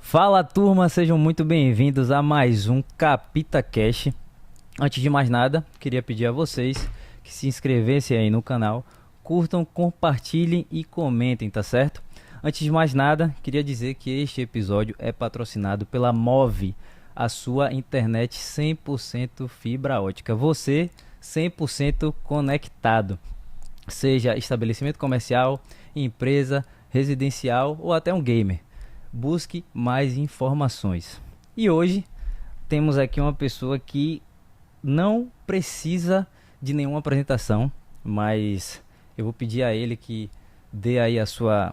Fala turma, sejam muito bem-vindos a mais um Capita Cash. Antes de mais nada, queria pedir a vocês que se inscrevessem aí no canal, curtam, compartilhem e comentem, tá certo? Antes de mais nada, queria dizer que este episódio é patrocinado pela Move, a sua internet 100% fibra ótica. Você 100% conectado, seja estabelecimento comercial, empresa, residencial ou até um gamer. Busque mais informações. E hoje temos aqui uma pessoa que não precisa de nenhuma apresentação, mas eu vou pedir a ele que dê aí a sua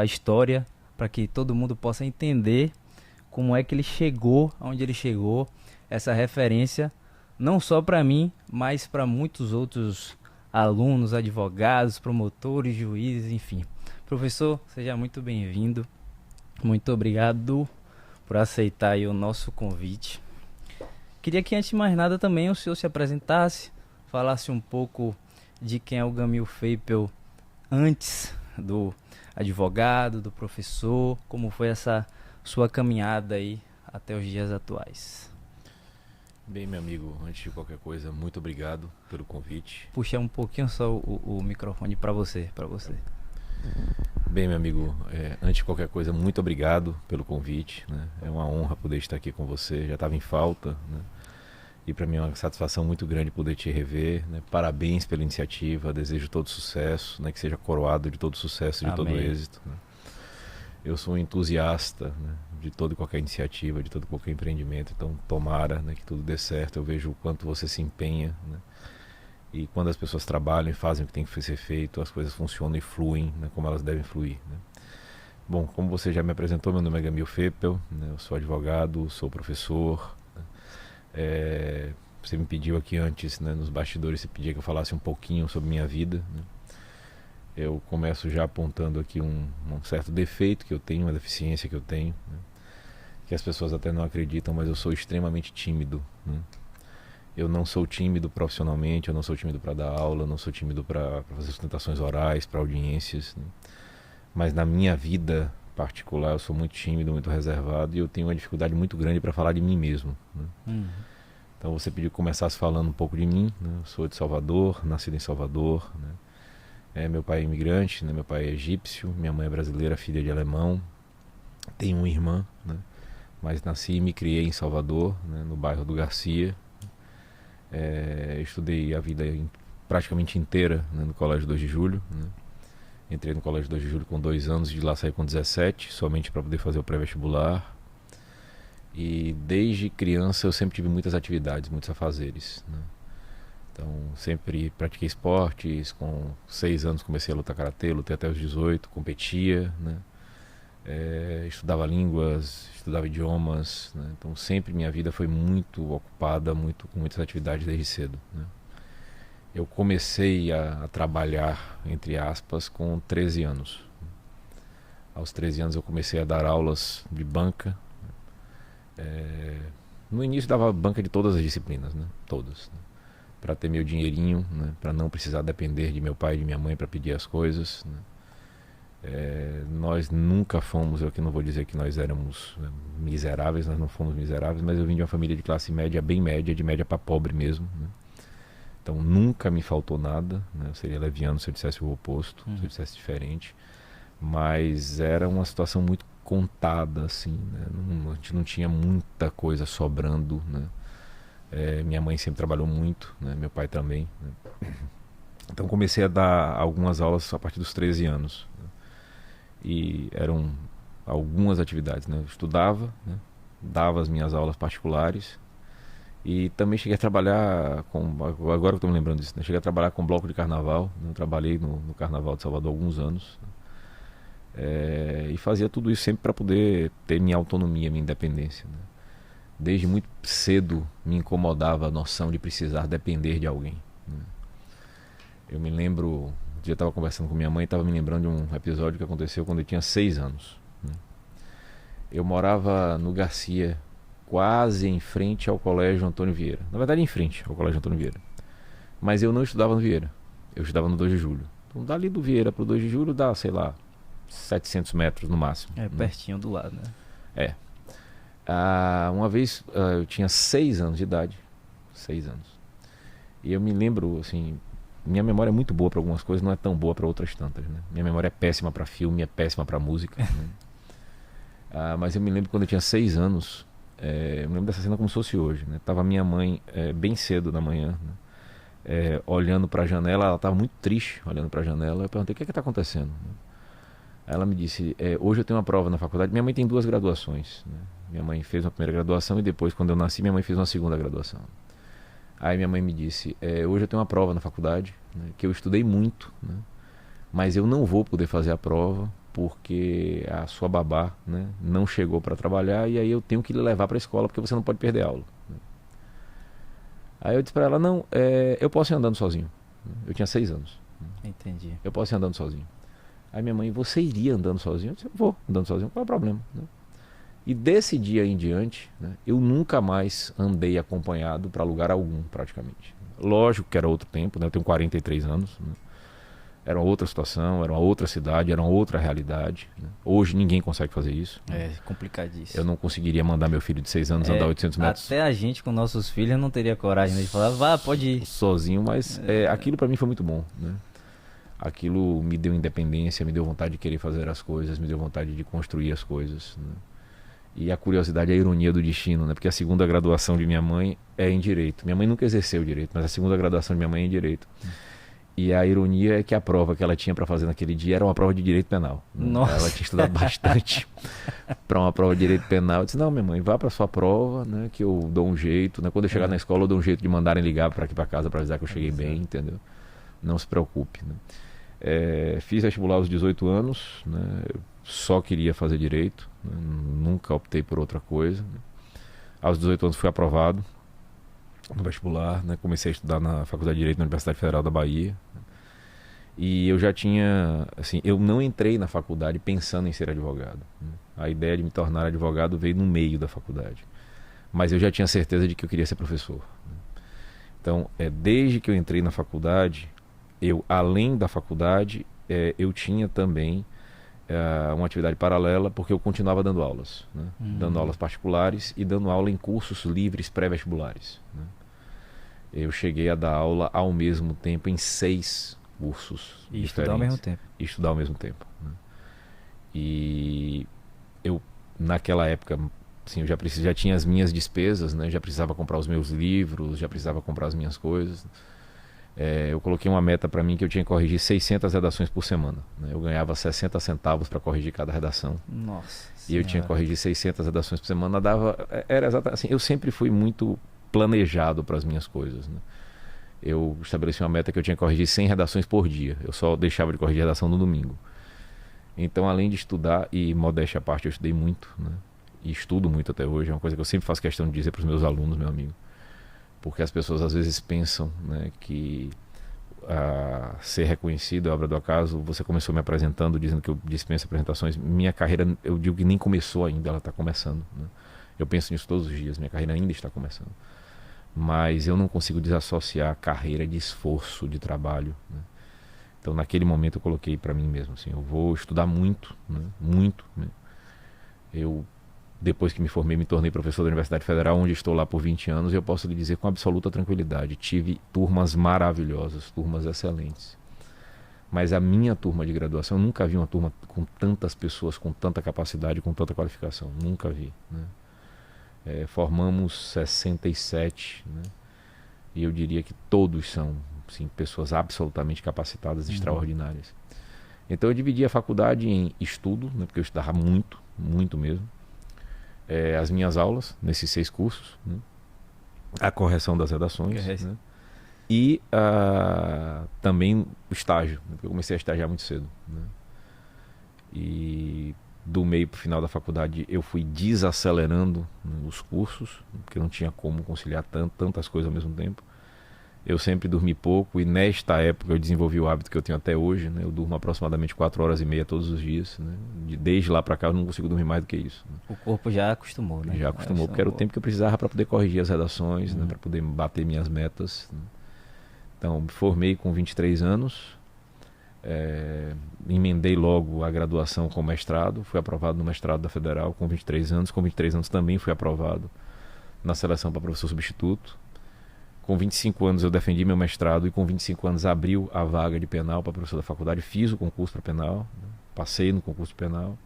história para que todo mundo possa entender como é que ele chegou aonde ele chegou, essa referência não só para mim, mas para muitos outros alunos, advogados, promotores, juízes, enfim. Professor, seja muito bem-vindo. Muito obrigado por aceitar aí o nosso convite. Queria que antes de mais nada também o senhor se apresentasse, falasse um pouco de quem é o Gamil Feipel antes do advogado, do professor, como foi essa sua caminhada aí até os dias atuais. Bem, meu amigo, antes de qualquer coisa, muito obrigado pelo convite. Puxa um pouquinho só o microfone para você. Bem, meu amigo, antes de qualquer coisa, muito obrigado pelo convite, né? É uma honra poder estar aqui com você, já estava em falta, né? E para mim é uma satisfação muito grande poder te rever, né? Parabéns pela iniciativa, desejo todo sucesso, né? Que seja coroado de todo sucesso, de Amém. todo êxito, né? Eu sou um entusiasta, né, de toda e qualquer iniciativa, de todo e qualquer empreendimento, então tomara, né, que tudo dê certo. Eu vejo o quanto você se empenha, né? E quando as pessoas trabalham e fazem o que tem que ser feito, as coisas funcionam e fluem, né, como elas devem fluir, né? Bom, como você já me apresentou, meu nome é Gamil Feipel, né, eu sou advogado, sou professor, né? Você me pediu aqui antes, né, nos bastidores, você pedia que eu falasse um pouquinho sobre minha vida, né? Eu começo já apontando aqui um certo defeito que eu tenho, uma deficiência que eu tenho, né, que as pessoas até não acreditam, mas eu sou extremamente tímido, né? Eu não sou tímido profissionalmente, eu não sou tímido para dar aula, eu não sou tímido para fazer sustentações orais, para audiências, né? Mas na minha vida particular eu sou muito tímido, muito reservado e eu tenho uma dificuldade muito grande para falar de mim mesmo, né? Então você pediu que começasse falando um pouco de mim, né? Eu sou de Salvador, nascido em Salvador, né? Meu pai é imigrante, né? Meu pai é egípcio, minha mãe é brasileira, filha de alemão, tenho uma irmã, né? Mas nasci e me criei em Salvador, né? No bairro do Garcia. Estudei a vida praticamente inteira, né, no Colégio 2 de Julho, né? Entrei no Colégio 2 de Julho com 2 anos, de lá saí com 17, somente para poder fazer o pré-vestibular. E desde criança eu sempre tive muitas atividades, muitos afazeres, né? Então sempre pratiquei esportes, com 6 anos comecei a lutar karatê, lutei até os 18, competia, né? Estudava línguas, estudava idiomas, né? Então sempre minha vida foi muito ocupada, com muitas atividades desde cedo, né? Eu comecei a trabalhar, entre aspas, com 13 anos. Aos 13 anos eu comecei a dar aulas de banca. No início dava banca de todas as disciplinas, né? Todas, né? Para ter meu dinheirinho, né? Para não precisar depender de meu pai e de minha mãe para pedir as coisas, né? Nós nunca fomos, eu aqui não vou dizer que nós éramos, né, miseráveis, nós não fomos miseráveis, mas eu vim de uma família de classe média, bem média, de média para pobre mesmo, né? Então nunca me faltou nada, né? Eu seria leviano se eu dissesse o oposto, se eu dissesse diferente, mas era uma situação muito contada, assim, né? A gente não tinha muita coisa sobrando, né? Minha mãe sempre trabalhou muito, né? Meu pai também, né? Então comecei a dar algumas aulas a partir dos 13 anos, né? E eram algumas atividades, né? Eu estudava, né? Dava as minhas aulas particulares e também cheguei a trabalhar agora que eu estou me lembrando disso, né? Cheguei a trabalhar com bloco de carnaval, né? Eu trabalhei no Carnaval de Salvador há alguns anos, né? E fazia tudo isso sempre para poder ter minha autonomia, minha independência, né? Desde muito cedo me incomodava a noção de precisar depender de alguém, né? Eu me lembro, um dia eu estava conversando com minha mãe e estava me lembrando de um episódio que aconteceu quando eu tinha 6 anos, né? Eu morava no Garcia, quase em frente ao Colégio Antônio Vieira. Na verdade, em frente ao Colégio Antônio Vieira. Mas eu não estudava no Vieira, eu estudava no 2 de Julho. Então, dali do Vieira para o 2 de Julho dá, sei lá, 700 metros no máximo. Pertinho do lado, né? É. Uma vez eu tinha 6 anos de idade. 6 anos. E eu me lembro, assim, minha memória é muito boa para algumas coisas, não é tão boa para outras tantas, né? Minha memória é péssima para filme, é péssima para música, né? Mas eu me lembro quando eu tinha 6 anos, eu me lembro dessa cena como se fosse hoje, né? Tava minha mãe bem cedo da manhã, né? Olhando para a janela, ela estava muito triste olhando para a janela. Eu perguntei: o que está acontecendo? Ela me disse: hoje eu tenho uma prova na faculdade. Minha mãe tem 2 graduações, né? Minha mãe fez uma primeira graduação e depois, quando eu nasci, minha mãe fez uma segunda graduação. Aí minha mãe me disse: hoje eu tenho uma prova na faculdade, né, que eu estudei muito, né, mas eu não vou poder fazer a prova porque a sua babá, né, não chegou para trabalhar e aí eu tenho que lhe levar para a escola porque você não pode perder aula, né. Aí eu disse para ela: não, eu posso ir andando sozinho. Eu tinha 6 anos. Entendi. Eu posso ir andando sozinho. Aí minha mãe: você iria andando sozinho? Eu disse: eu vou andando sozinho, qual é o problema, né? E desse dia em diante, né, eu nunca mais andei acompanhado para lugar algum, praticamente. Lógico que era outro tempo, né, eu tenho 43 anos, né, era uma outra situação, era uma outra cidade, era uma outra realidade, né. Hoje ninguém consegue fazer isso, né. É complicadíssimo. Eu não conseguiria mandar meu filho de 6 anos andar 800 metros. Até a gente com nossos filhos não teria coragem de falar: vá, pode ir. Sozinho, mas aquilo para mim foi muito bom, né. Aquilo me deu independência, me deu vontade de querer fazer as coisas, me deu vontade de construir as coisas, né. E a curiosidade é a ironia do destino, né? Porque a segunda graduação de minha mãe é em Direito. Minha mãe nunca exerceu Direito, mas a segunda graduação de minha mãe é em Direito. E a ironia é que a prova que ela tinha para fazer naquele dia era uma prova de Direito Penal, né? Nossa. Ela tinha estudado bastante para uma prova de Direito Penal. Eu disse: não, minha mãe, vá para sua prova, né? Que eu dou um jeito, né? Quando eu chegar na escola eu dou um jeito de mandarem ligar para aqui para casa para avisar que eu cheguei bem, entendeu? Não se preocupe, né? Fiz vestibular aos 18 anos, né? Eu só queria fazer Direito, né? Nunca optei por outra coisa, né? Aos 18 anos fui aprovado no vestibular, né? Comecei a estudar na Faculdade de Direito na Universidade Federal da Bahia, né? E eu já tinha, assim, eu não entrei na faculdade pensando em ser advogado, né? A ideia de me tornar advogado veio no meio da faculdade, mas eu já tinha certeza de que eu queria ser professor, né? Então, desde que eu entrei na faculdade, além da faculdade, eu tinha também uma atividade paralela, porque eu continuava dando aulas, né? Dando aulas particulares e dando aula em cursos livres pré-vestibulares, né? Eu cheguei a dar aula ao mesmo tempo em 6 cursos E diferentes. estudar ao mesmo tempo. E estudar ao mesmo tempo, né? E eu, naquela época, assim, eu já tinha as minhas despesas, né? Já precisava comprar os meus livros, já precisava comprar as minhas coisas. Eu coloquei uma meta para mim que eu tinha que corrigir 600 redações por semana, né? Eu ganhava 60 centavos para corrigir cada redação. Nossa E eu tinha que corrigir 600 redações por semana. Era exatamente assim. Eu sempre fui muito planejado para as minhas coisas, né? Eu estabeleci uma meta que eu tinha que corrigir 100 redações por dia. Eu só deixava de corrigir redação no domingo. Então, além de estudar, e modéstia à parte, eu estudei muito, né? E estudo muito até hoje. É uma coisa que eu sempre faço questão de dizer para os meus alunos, meu amigo. Porque as pessoas às vezes pensam, né, que ser reconhecido é obra do acaso. Você começou me apresentando, dizendo que eu dispenso apresentações. Minha carreira, eu digo que nem começou ainda, ela está começando, né? Eu penso nisso todos os dias, minha carreira ainda está começando. Mas eu não consigo desassociar a carreira de esforço, de trabalho, né? Então, naquele momento, eu coloquei para mim mesmo, assim, eu vou estudar muito, né? Muito, né? Depois que me formei, me tornei professor da Universidade Federal, onde estou lá por 20 anos, e eu posso lhe dizer com absoluta tranquilidade, tive turmas maravilhosas, turmas excelentes. Mas a minha turma de graduação, eu nunca vi uma turma com tantas pessoas, com tanta capacidade, com tanta qualificação. Nunca vi, né? Formamos 67, né? E eu diria que todos são, sim, pessoas absolutamente capacitadas, extraordinárias. Então eu dividi a faculdade em estudo, né? Porque eu estudava muito, muito mesmo. As minhas aulas, nesses 6 cursos, né? A correção das redações, né? E também o estágio, né? Porque eu comecei a estagiar muito cedo, né? E do meio para o final da faculdade eu fui desacelerando, né, os cursos, porque não tinha como conciliar tantas coisas ao mesmo tempo. Eu sempre dormi pouco e nesta época eu desenvolvi o hábito que eu tenho até hoje, né? Eu durmo aproximadamente 4 horas e meia todos os dias, né? Desde lá para cá eu não consigo dormir mais do que isso, né? O corpo já acostumou, né? Já acostumou, porque era o tempo que eu precisava para poder corrigir as redações, né? Para poder bater minhas metas, né? Então, me formei com 23 anos, Emendei logo a graduação com mestrado, fui aprovado no mestrado da Federal com 23 anos. Com 23 anos também fui aprovado na seleção para professor substituto. Com 25 anos eu defendi meu mestrado e com 25 anos abriu a vaga de penal para professor da faculdade. Fiz o concurso para penal, né? Passei no concurso penal.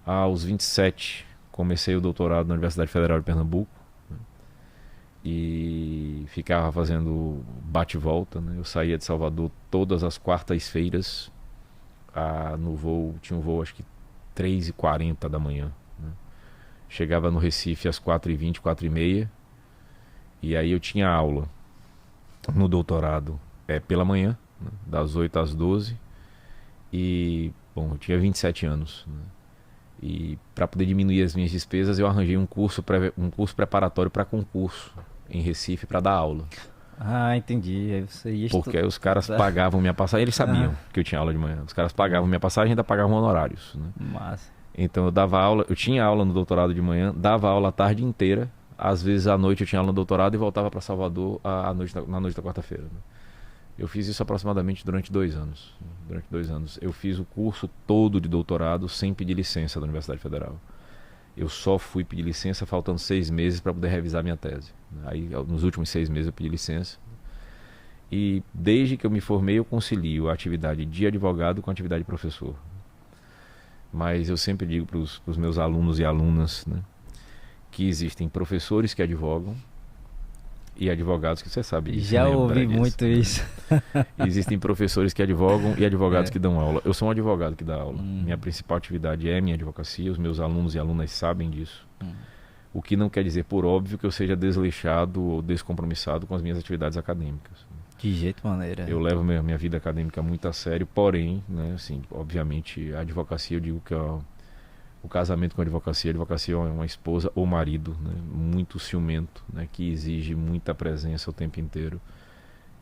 Aos 27 comecei o doutorado na Universidade Federal de Pernambuco, né? E ficava fazendo bate e volta, né? Eu saía de Salvador todas as quartas-feiras no voo, tinha um voo acho que 3h40 da manhã, né? Chegava no Recife às 4h20, 4h30. E aí eu tinha aula no doutorado pela manhã, né, das 8 às 12. E, bom, eu tinha 27 anos. Né, e para poder diminuir as minhas despesas, eu arranjei um curso preparatório para concurso em Recife para dar aula. Ah, entendi. Aí você ia Porque aí os caras pagavam minha passagem, eles sabiam que eu tinha aula de manhã. Os caras pagavam minha passagem e ainda pagavam honorários. Né. Massa. Então eu dava aula, eu tinha aula no doutorado de manhã, dava aula a tarde inteira. Às vezes à noite eu tinha aula no doutorado e voltava para Salvador na noite da quarta-feira. Né? Eu fiz isso aproximadamente durante 2 anos. Durante 2 anos. Eu fiz o curso todo de doutorado sem pedir licença da Universidade Federal. Eu só fui pedir licença faltando 6 meses para poder revisar minha tese. Aí, nos últimos 6 meses eu pedi licença. E desde que eu me formei, eu concilio a atividade de advogado com a atividade de professor. Mas eu sempre digo para os meus alunos e alunas, né, que existem professores que advogam e advogados que você sabe disso. Já ouvi muito isso. Existem professores que advogam e advogados que dão aula. Eu sou um advogado que dá aula. Minha principal atividade é minha advocacia. Os meus alunos e alunas sabem disso. O que não quer dizer, por óbvio, que eu seja desleixado ou descompromissado com as minhas atividades acadêmicas. De jeito maneira. Eu levo minha vida acadêmica muito a sério, porém, né, assim, obviamente, a advocacia, eu digo que o casamento com a advocacia é uma esposa ou marido, né, muito ciumento, né, que exige muita presença o tempo inteiro.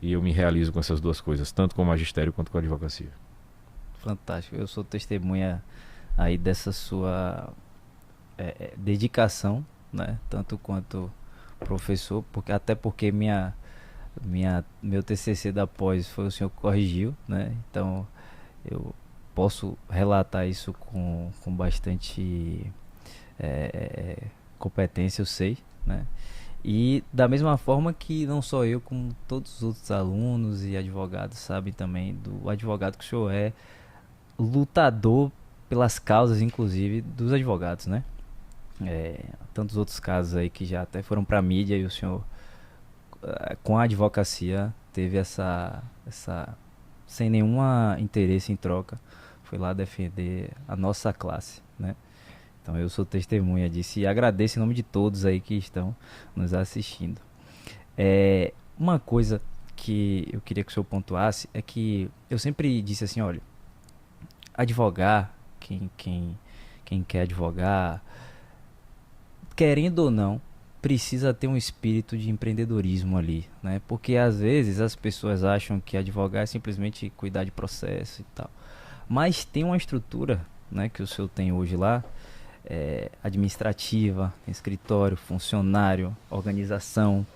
E eu me realizo com essas duas coisas, tanto com o magistério quanto com a advocacia. Fantástico. Eu sou testemunha aí dessa sua dedicação, né, tanto quanto professor, até porque meu TCC da pós foi o senhor que corrigiu, né, então eu posso relatar isso com bastante competência, eu sei, né? E da mesma forma que não só eu, como todos os outros alunos e advogados sabem também do advogado que o senhor é lutador pelas causas, inclusive, dos advogados, né? Tantos outros casos aí que já até foram para a mídia e o senhor, com a advocacia, teve essa sem nenhum interesse em troca, foi lá defender a nossa classe, né? Então eu sou testemunha disso e agradeço em nome de todos aí que estão nos assistindo. Uma coisa que eu queria que o senhor pontuasse é que eu sempre disse assim, olha, advogar, quem quer advogar, querendo ou não, precisa ter um espírito de empreendedorismo ali, né? Porque às vezes as pessoas acham que advogar é simplesmente cuidar de processo e tal. Mas tem uma estrutura, né, que o senhor tem hoje lá, administrativa, escritório, funcionário, organização,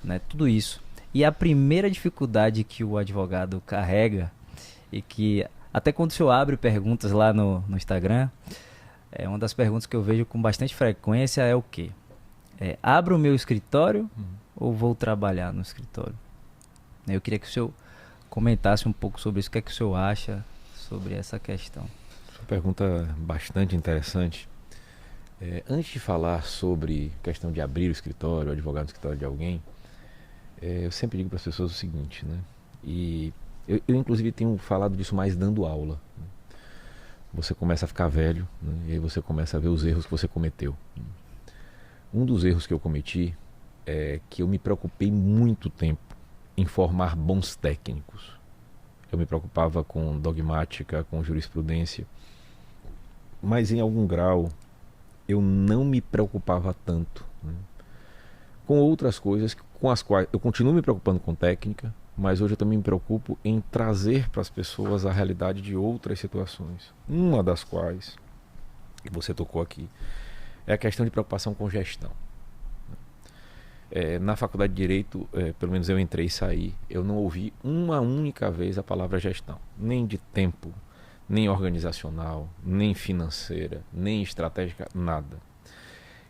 né, tudo isso. E a primeira dificuldade que o advogado carrega, e que até quando o senhor abre perguntas lá no Instagram, uma das perguntas que eu vejo com bastante frequência é o quê? Abro o meu escritório ou vou trabalhar no escritório? Eu queria que o senhor comentasse um pouco sobre isso. O que é que o senhor acha sobre essa questão? Essa pergunta é bastante interessante. Antes de falar sobre a questão de abrir o escritório, advogar no escritório de alguém, eu sempre digo para as pessoas o seguinte, né? E eu inclusive tenho falado disso mais dando aula, né? Você começa a ficar velho, né? E aí você começa a ver os erros que você cometeu. Um dos erros que eu cometi é que eu me preocupei muito tempo em formar bons técnicos. Eu me preocupava com dogmática, com jurisprudência, mas em algum grau eu não me preocupava tanto, né, com outras coisas com as quais eu continuo me preocupando com técnica, mas hoje eu também me preocupo em trazer para as pessoas a realidade de outras situações. Uma das quais, que você tocou aqui, é a questão de preocupação com gestão. Na faculdade de Direito, pelo menos eu entrei e saí, eu não ouvi uma única vez a palavra gestão. Nem de tempo, nem organizacional, nem financeira, nem estratégica, nada.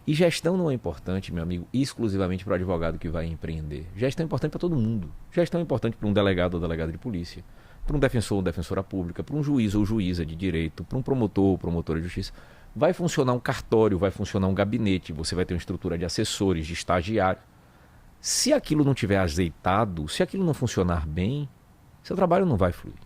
E gestão não é importante, meu amigo, exclusivamente para o advogado que vai empreender. Gestão é importante para todo mundo. Gestão é importante para um delegado ou delegada de polícia, para um defensor ou defensora pública, para um juiz ou juíza de direito, para um promotor ou promotora de justiça. Vai funcionar um cartório, vai funcionar um gabinete, você vai ter uma estrutura de assessores, de estagiário. Se aquilo não tiver azeitado, se aquilo não funcionar bem, seu trabalho não vai fluir.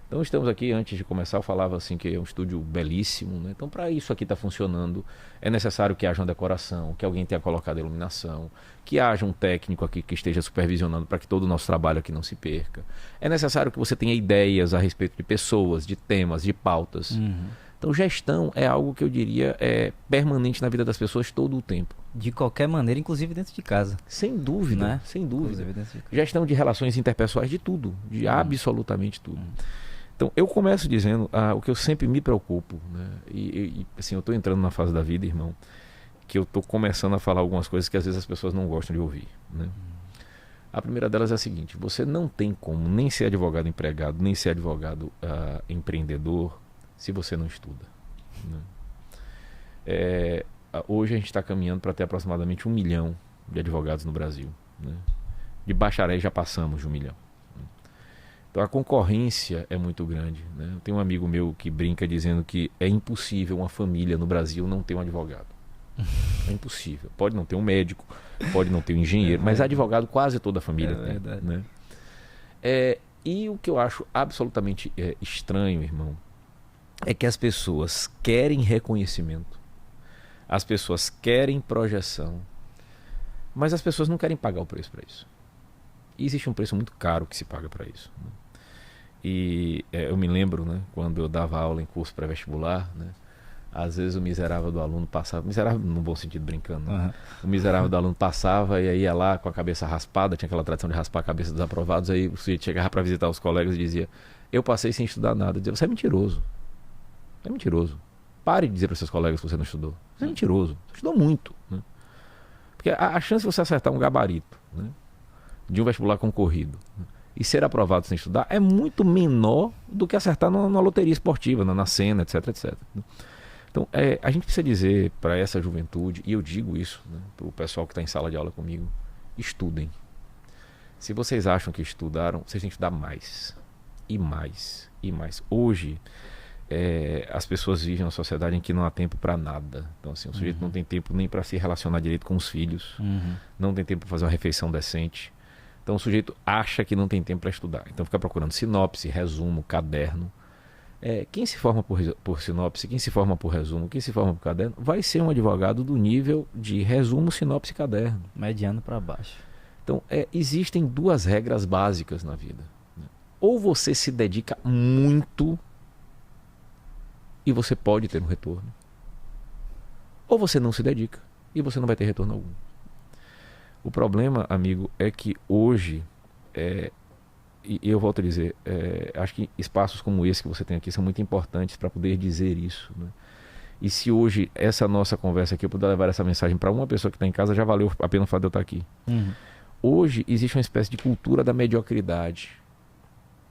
Então estamos aqui, antes de começar, eu falava assim que é um estúdio belíssimo, né? Então para isso aqui estar funcionando, é necessário que haja uma decoração, que alguém tenha colocado a iluminação, que haja um técnico aqui que esteja supervisionando para que todo o nosso trabalho aqui não se perca. É necessário que você tenha ideias a respeito de pessoas, de temas, de pautas. Então gestão é algo que eu diria é permanente na vida das pessoas todo o tempo. De qualquer maneira, inclusive dentro de casa. Sem dúvida, Né? sem dúvida. Inclusive dentro de casa. Gestão de relações interpessoais, de tudo, de absolutamente tudo. Então, eu começo dizendo o que eu sempre me preocupo, né? E assim, eu estou entrando na fase da vida, irmão, que eu estou começando a falar algumas coisas que às vezes as pessoas não gostam de ouvir, né? A primeira delas é a seguinte: você não tem como nem ser advogado empregado, nem ser advogado empreendedor, se você não estuda, né? Hoje a gente está caminhando para ter aproximadamente 1 milhão de advogados no Brasil, né? De bacharéis já passamos de 1 milhão. Então a concorrência é muito grande, né? Eu tenho um amigo meu que brinca dizendo que é impossível uma família no Brasil não ter um advogado. É impossível. Pode não ter um médico, pode não ter um engenheiro, mas advogado quase toda a família tem, verdade. né? E o que eu acho absolutamente estranho, irmão, é que as pessoas querem reconhecimento, as pessoas querem projeção, mas as pessoas não querem pagar o preço para isso. E existe um preço muito caro que se paga para isso, né? E eu me lembro, né, quando eu dava aula em curso pré-vestibular, né, às vezes o miserável do aluno passava, miserável no bom sentido, brincando, né? O miserável do aluno passava e aí ia lá com a cabeça raspada, tinha aquela tradição de raspar a cabeça dos aprovados, aí você chegava para visitar os colegas e dizia: eu passei sem estudar nada. Eu dizia: você é mentiroso. É mentiroso. Pare de dizer para seus colegas que você não estudou. Você é mentiroso. Você estudou muito, né? Porque a chance de você acertar um gabarito, né, de um vestibular concorrido, né, e ser aprovado sem estudar é muito menor do que acertar na loteria esportiva, na cena, etc, etc. Então, a gente precisa dizer para essa juventude, e eu digo isso, né, para o pessoal que está em sala de aula comigo: estudem. Se vocês acham que estudaram, vocês têm que estudar mais. E mais. E mais. Hoje, as pessoas vivem uma sociedade em que não há tempo para nada. Então, assim, o sujeito não tem tempo nem para se relacionar direito com os filhos, não tem tempo para fazer uma refeição decente. Então o sujeito acha que não tem tempo para estudar. Então fica procurando sinopse, resumo, caderno. Quem se forma por sinopse, quem se forma por resumo, quem se forma por caderno, vai ser um advogado do nível de resumo, sinopse e caderno. Mediano para baixo. Então existem 2 regras básicas na vida, né? Ou você se dedica muito e você pode ter um retorno, ou você não se dedica e você não vai ter retorno algum. O problema, amigo, é que hoje, e eu volto a dizer, acho que espaços como esse que você tem aqui são muito importantes para poder dizer isso, né? E se hoje essa nossa conversa aqui eu puder levar essa mensagem para uma pessoa que está em casa, já valeu a pena o fato de eu estar aqui. Hoje existe uma espécie de cultura da mediocridade.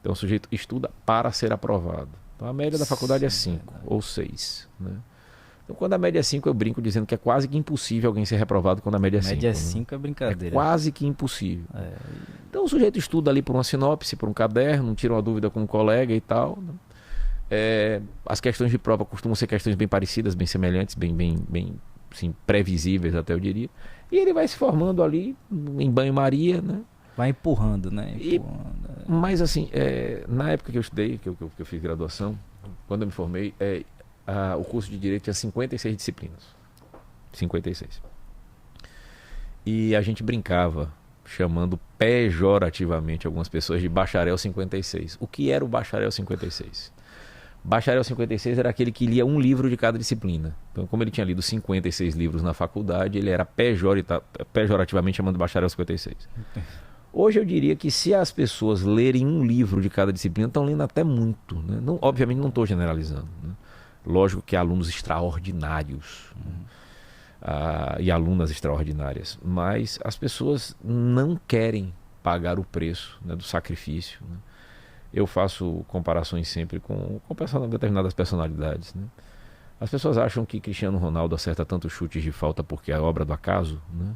Então o sujeito estuda para ser aprovado. Então a média da faculdade é 5 ou 6, né? Então, quando a média é 5, eu brinco dizendo que é quase que impossível alguém ser reprovado quando a média é 5. Média 5 é brincadeira. É quase que impossível. Então o sujeito estuda ali por uma sinopse, por um caderno, tira uma dúvida com um colega e tal, né? As questões de prova costumam ser questões bem parecidas, bem semelhantes, bem assim, previsíveis até eu diria. E ele vai se formando ali em banho-maria, né? Vai empurrando, né? Mas assim, na época que eu estudei, que eu fiz graduação, quando eu me formei, o curso de Direito tinha 56 disciplinas. 56. E a gente brincava, chamando pejorativamente algumas pessoas de bacharel 56. O que era o bacharel 56? Bacharel 56 era aquele que lia um livro de cada disciplina. Então, como ele tinha lido 56 livros na faculdade, ele era pejorativamente chamando de bacharel 56. Hoje eu diria que se as pessoas lerem um livro de cada disciplina, estão lendo até muito, né? Obviamente não estou generalizando, né? Lógico que há alunos extraordinários, né? e alunas extraordinárias, mas as pessoas não querem pagar o preço, né, do sacrifício, né? Eu faço comparações sempre com determinadas personalidades, né? As pessoas acham que Cristiano Ronaldo acerta tantos chutes de falta porque é obra do acaso, né?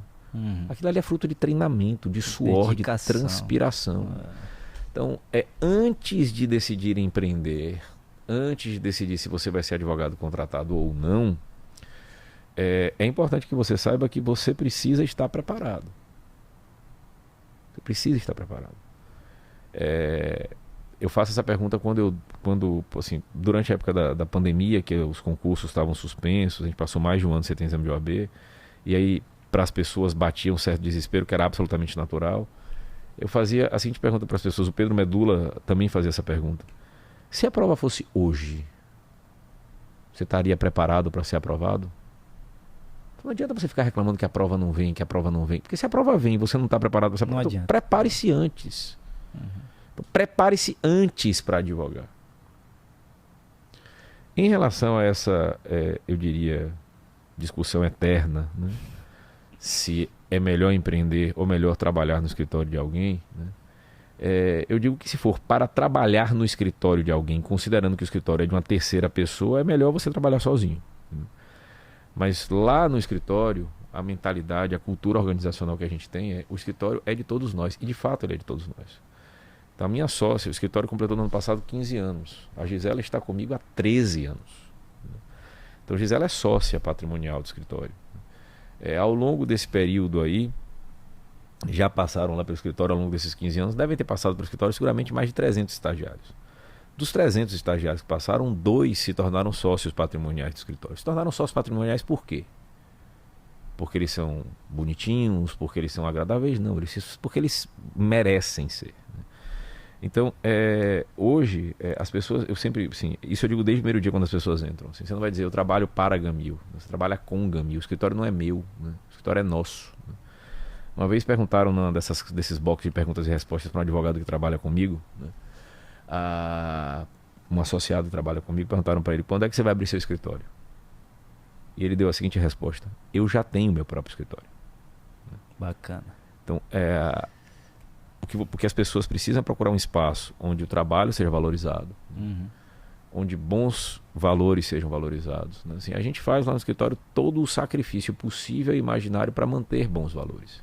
Aquilo ali é fruto de treinamento, de suor, Dedicação. de transpiração. Então, antes de decidir empreender, antes de decidir se você vai ser advogado contratado ou não, é importante que você saiba que você precisa estar preparado. Você precisa estar preparado. Eu faço essa pergunta quando assim, durante a época da pandemia, que os concursos estavam suspensos, a gente passou mais de um ano sem ter exame de OAB, e aí para as pessoas batia um certo desespero, que era absolutamente natural. Eu fazia a seguinte pergunta para as pessoas, o Pedro Medula também fazia essa pergunta: se a prova fosse hoje, você estaria preparado para ser aprovado? Não adianta você ficar reclamando que a prova não vem, porque se a prova vem e você não está preparado para ser aprovado, então prepare-se antes. Então, prepare-se antes para advogar. Em relação a essa, eu diria, discussão eterna, né? Se é melhor empreender ou melhor trabalhar no escritório de alguém, né? Eu digo que se for para trabalhar no escritório de alguém, considerando que o escritório é de uma terceira pessoa, é melhor você trabalhar sozinho, né? Mas lá no escritório, a mentalidade, a cultura organizacional que a gente tem, o escritório é de todos nós, e de fato ele é de todos nós. Então a minha sócia, o escritório completou no ano passado 15 anos. A Gisela está comigo há 13 anos. Então a Gisela é sócia patrimonial do escritório. Ao longo desse período aí, já passaram lá pelo escritório ao longo desses 15 anos, devem ter passado pelo escritório seguramente mais de 300 estagiários. Dos 300 estagiários que passaram, 2 se tornaram sócios patrimoniais do escritório. Se tornaram sócios patrimoniais por quê? Porque eles são bonitinhos, porque eles são agradáveis? Não, porque eles merecem ser. Então, hoje, as pessoas, eu sempre, assim, isso eu digo desde o primeiro dia quando as pessoas entram. Assim, você não vai dizer, eu trabalho para a Gamil, você trabalha com Gamil. O escritório não é meu, né? O escritório é nosso, né? Uma vez perguntaram desses boxes de perguntas e respostas para um advogado que trabalha comigo, né? Um associado que trabalha comigo, perguntaram para ele, quando é que você vai abrir seu escritório? E ele deu a seguinte resposta: eu já tenho meu próprio escritório. Bacana. Então, porque as pessoas precisam procurar um espaço onde o trabalho seja valorizado, onde bons valores sejam valorizados, né? Assim, a gente faz lá no escritório todo o sacrifício possível e imaginário para manter bons valores.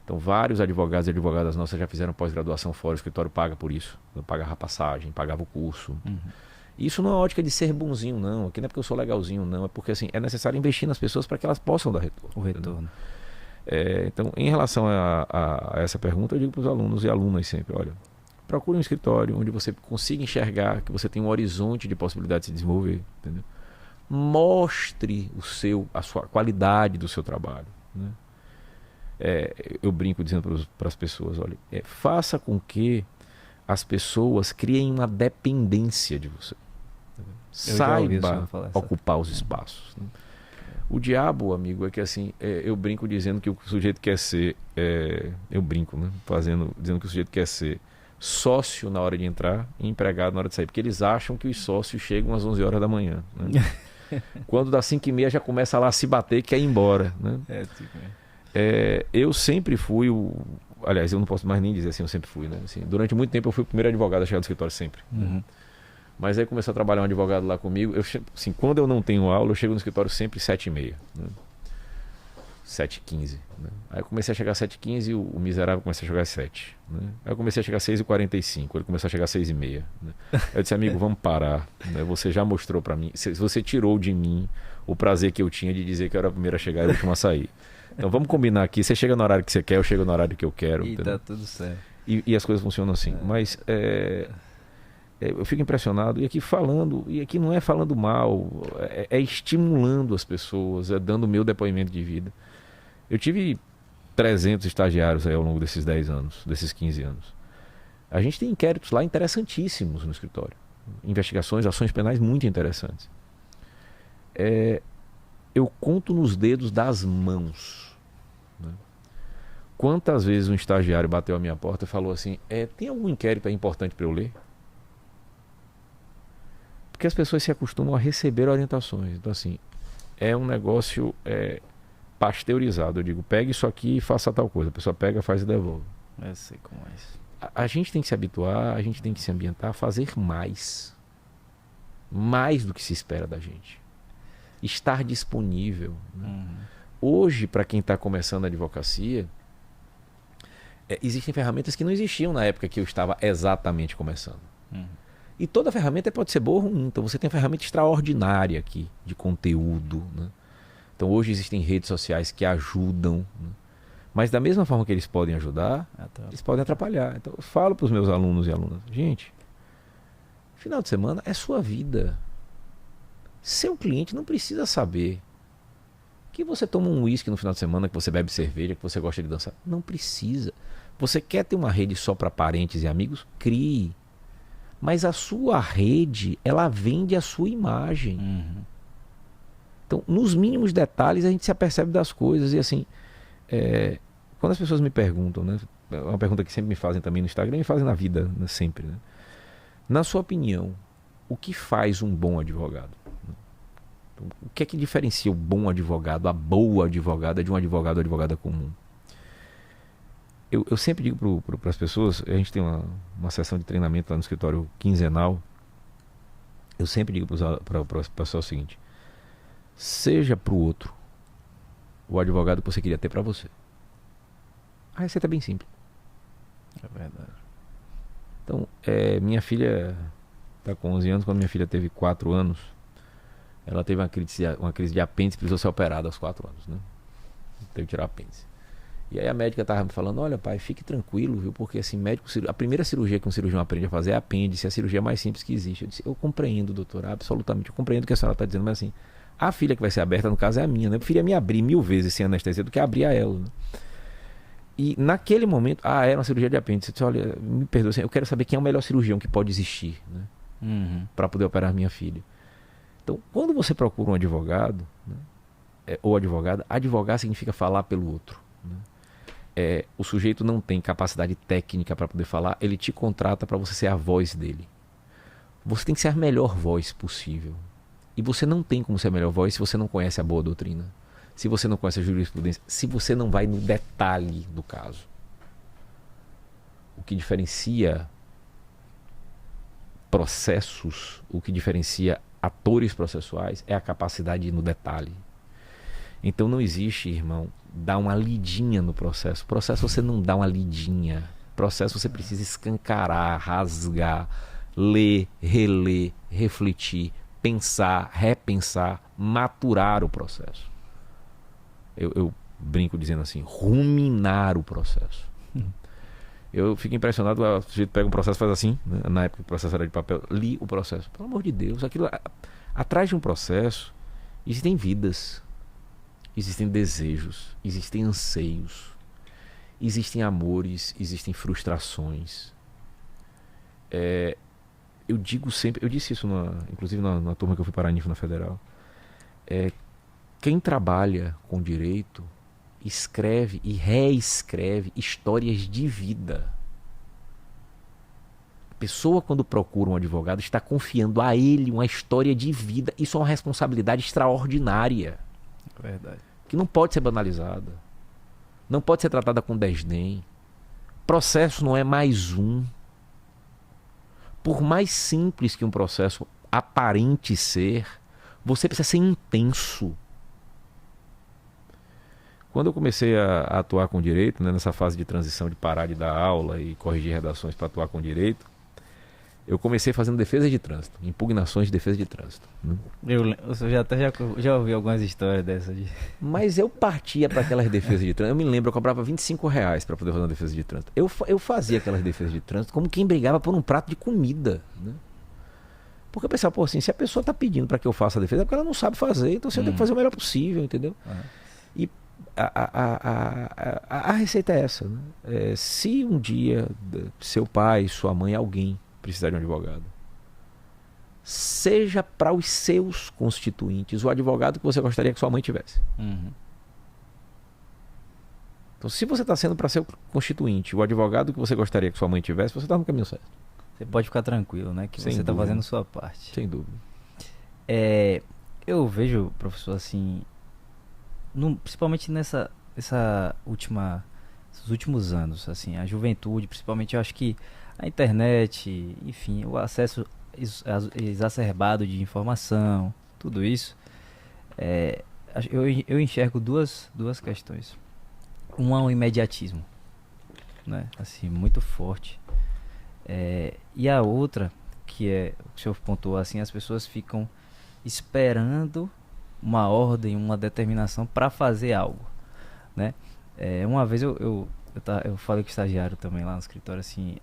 Então vários advogados e advogadas nossas já fizeram pós-graduação fora, o escritório paga por isso, pagava a passagem, pagava o curso. Isso não é ótica de ser bonzinho, não. Aqui não é porque eu sou legalzinho, não. É porque assim, é necessário investir nas pessoas para que elas possam dar retorno. O retorno. Então, em relação a essa pergunta, eu digo para os alunos e alunas sempre: olha, procure um escritório onde você consiga enxergar que você tem um horizonte de possibilidade de se desenvolver, entendeu? Mostre a sua qualidade do seu trabalho, né? Eu brinco dizendo para as pessoas: olha, faça com que as pessoas criem uma dependência de você, entendeu? Saiba ocupar os espaços, né? O diabo, amigo, é que assim, eu brinco dizendo que o sujeito quer ser, eu brinco, né? Dizendo que o sujeito quer ser sócio na hora de entrar e empregado na hora de sair, porque eles acham que os sócios chegam às 11 horas da manhã, né? Quando das 5h30 já começa lá a se bater, quer ir embora, né? Eu sempre fui aliás, eu não posso mais nem dizer assim, eu sempre fui, né? Assim, durante muito tempo eu fui o primeiro advogado a chegar no escritório, sempre. Mas aí começou a trabalhar um advogado lá comigo. Assim, quando eu não tenho aula, eu chego no escritório sempre 7h30, né? 7h15, né? Aí eu comecei a chegar às 7h15 e o miserável começou a chegar às 7, né? Aí eu comecei a chegar às 6h45, ele começou a chegar às 6h30, né? Eu disse: amigo, vamos parar, né? Você já mostrou para mim, você tirou de mim o prazer que eu tinha de dizer que eu era o primeiro a chegar e o último a sair. Então vamos combinar aqui, você chega no horário que você quer, eu chego no horário que eu quero. E entendeu? tá tudo certo. E as coisas funcionam assim. Mas eu fico impressionado, e aqui não é falando mal, é estimulando as pessoas, dando o meu depoimento de vida. Eu tive 300 estagiários aí ao longo desses 10 anos, desses 15 anos. A gente tem inquéritos lá interessantíssimos no escritório, investigações, ações penais muito interessantes. Eu conto nos dedos das mãos, né? Quantas vezes um estagiário bateu a minha porta e falou assim: tem algum inquérito aí importante para eu ler? Porque as pessoas se acostumam a receber orientações. Então assim, é um negócio pasteurizado. Eu digo, pegue isso aqui e faça tal coisa. A pessoa pega, faz e devolve. Eu sei como é isso. A gente tem que se habituar, a gente tem que se ambientar a fazer mais. Mais do que se espera da gente. Estar disponível. Né? Hoje, para quem está começando a advocacia, existem ferramentas que não existiam na época que eu estava exatamente começando. E toda ferramenta pode ser boa ou ruim. Então você tem uma ferramenta extraordinária aqui, de conteúdo. Né? Então hoje existem redes sociais que ajudam. Né? Mas da mesma forma que eles podem ajudar, eles podem atrapalhar. Então eu falo para os meus alunos e alunas, gente, final de semana é sua vida. Seu cliente não precisa saber que você toma um uísque no final de semana, que você bebe cerveja, que você gosta de dançar. Não precisa. Você quer ter uma rede só para parentes e amigos? Crie. Mas a sua rede, ela vende a sua imagem. Então, nos mínimos detalhes, a gente se apercebe das coisas. E assim, quando as pessoas me perguntam, né, é uma pergunta que sempre me fazem também no Instagram, me fazem na vida, né, sempre. Né? Na sua opinião, o que faz um bom advogado? O que é que diferencia o bom advogado, a boa advogada de um advogado ou advogada comum? Eu sempre digo para as pessoas, a gente tem uma sessão de treinamento lá no escritório quinzenal, eu sempre digo para as pessoas o seguinte: seja para o outro o advogado que você queria ter para você. A receita é bem simples. É verdade. Então, minha filha está com 11 anos, quando minha filha teve 4 anos, ela teve uma crise de apêndice, precisou ser operada aos 4 anos, né? Teve que tirar o apêndice. E aí a médica estava me falando, olha pai, fique tranquilo, viu? Porque assim, a primeira cirurgia que um cirurgião aprende a fazer é apêndice, é a cirurgia mais simples que existe. Eu disse, eu compreendo, doutora, absolutamente, eu compreendo o que a senhora está dizendo, mas assim, a filha que vai ser aberta, no caso, é a minha, né? Eu preferia me abrir 1000 vezes sem anestesia do que abrir a ela, né? E naquele momento, era uma cirurgia de apêndice. Eu disse, olha, me perdoe, eu quero saber quem é o melhor cirurgião que pode existir, né? Para poder operar minha filha. Então, quando você procura um advogado, né, ou advogada, advogar significa falar pelo outro. Né? O sujeito não tem capacidade técnica para poder falar, ele te contrata para você ser a voz dele. Você tem que ser a melhor voz possível. E você não tem como ser a melhor voz se você não conhece a boa doutrina, se você não conhece a jurisprudência, se você não vai no detalhe do caso. O que diferencia processos, o que diferencia atores processuais é a capacidade de ir no detalhe. Então não existe, irmão, dar uma lidinha no processo. Processo você não dá uma lidinha. Processo você precisa escancarar, rasgar, ler, reler, refletir, pensar, repensar, maturar o processo. Eu brinco dizendo assim, ruminar o processo. Eu fico impressionado, o sujeito pega um processo e faz assim, né? Na época o processo era de papel, li o processo. Pelo amor de Deus, aquilo, atrás de um processo existem vidas, existem desejos, existem anseios, existem amores, existem frustrações. Eu digo sempre, eu disse isso inclusive na turma que eu fui para a NIF na Federal, quem trabalha com direito escreve e reescreve histórias de vida. A pessoa, quando procura um advogado, está confiando a ele uma história de vida. Isso é uma responsabilidade extraordinária. Verdade. Que não pode ser banalizada. Não pode ser tratada com desdém. Processo não é mais um. Por mais simples que um processo aparente ser, você precisa ser intenso. Quando eu comecei a atuar com direito, né, nessa fase de transição de parar de dar aula e corrigir redações para atuar com direito, eu comecei fazendo defesa de trânsito, impugnações de defesa de trânsito. Né? Eu já ouvi algumas histórias dessas. Mas eu partia para aquelas defesas de trânsito. Eu me lembro, eu cobrava R$ 25 para poder fazer uma defesa de trânsito. Eu fazia aquelas defesas de trânsito como quem brigava por um prato de comida. Né? Porque eu pensava, assim, se a pessoa está pedindo para que eu faça a defesa, é porque ela não sabe fazer, então você tem que fazer o melhor possível, entendeu? E a receita é essa, né? Se um dia seu pai, sua mãe, alguém precisar de um advogado, seja para os seus constituintes o advogado que você gostaria que sua mãe tivesse. Então, se você está sendo para seu constituinte o advogado que você gostaria que sua mãe tivesse, você está no caminho certo. Você pode ficar tranquilo, né? Que Sem você está dúvida. fazendo sua parte. Sem dúvida. Eu vejo, professor, assim, principalmente esses últimos anos, assim, a juventude, principalmente, eu acho que a internet, enfim, o acesso exacerbado de informação, tudo isso, é, eu enxergo duas questões. Uma é o imediatismo, né? Assim, muito forte. E a outra, que é o que o senhor pontuou, assim, as pessoas ficam esperando uma ordem, uma determinação para fazer algo, né? Uma vez eu falei com o estagiário também lá no escritório, assim,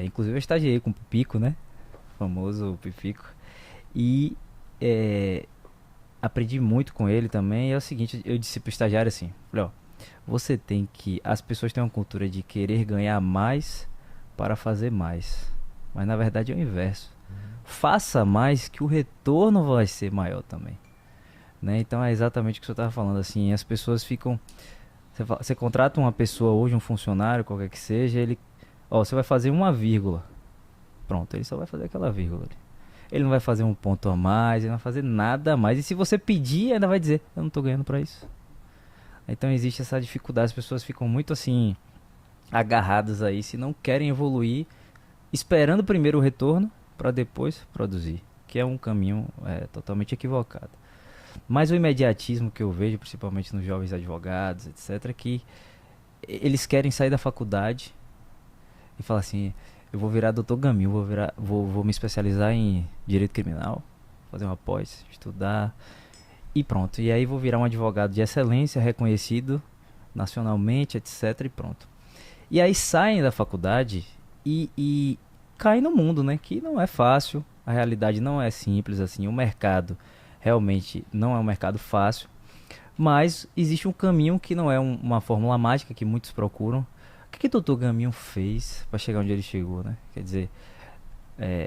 inclusive eu estagiei com o Pipico, né? O famoso Pipico. E é, aprendi muito com ele também. E é o seguinte, eu disse pro estagiário assim, falei, ó, você tem que... As pessoas têm uma cultura de querer ganhar mais para fazer mais. Mas na verdade é o inverso. Faça mais que o retorno vai ser maior também, né? Então é exatamente o que você estava falando, assim, as pessoas ficam... Você contrata uma pessoa hoje, um funcionário, qualquer que seja, ele... Ó, você vai fazer uma vírgula. Pronto, ele só vai fazer aquela vírgula ali. Ele não vai fazer um ponto a mais, ele não vai fazer nada a mais. E se você pedir, ainda vai dizer, eu não tô ganhando pra isso. Então existe essa dificuldade, as pessoas ficam muito assim, agarradas aí, se não querem evoluir, esperando primeiro o retorno para depois produzir, que é um caminho totalmente equivocado. Mas o imediatismo que eu vejo, principalmente nos jovens advogados, etc., que eles querem sair da faculdade e falar assim, eu vou virar doutor Gamil, vou me especializar em direito criminal, fazer uma pós, estudar e pronto. E aí vou virar um advogado de excelência, reconhecido nacionalmente, etc. e pronto. E aí saem da faculdade e caem no mundo, né? Que não é fácil, a realidade não é simples assim, o mercado realmente não é um mercado fácil, mas existe um caminho que não é uma fórmula mágica que muitos procuram. O que o Dr. Gaminho fez para chegar onde ele chegou, né? Quer dizer,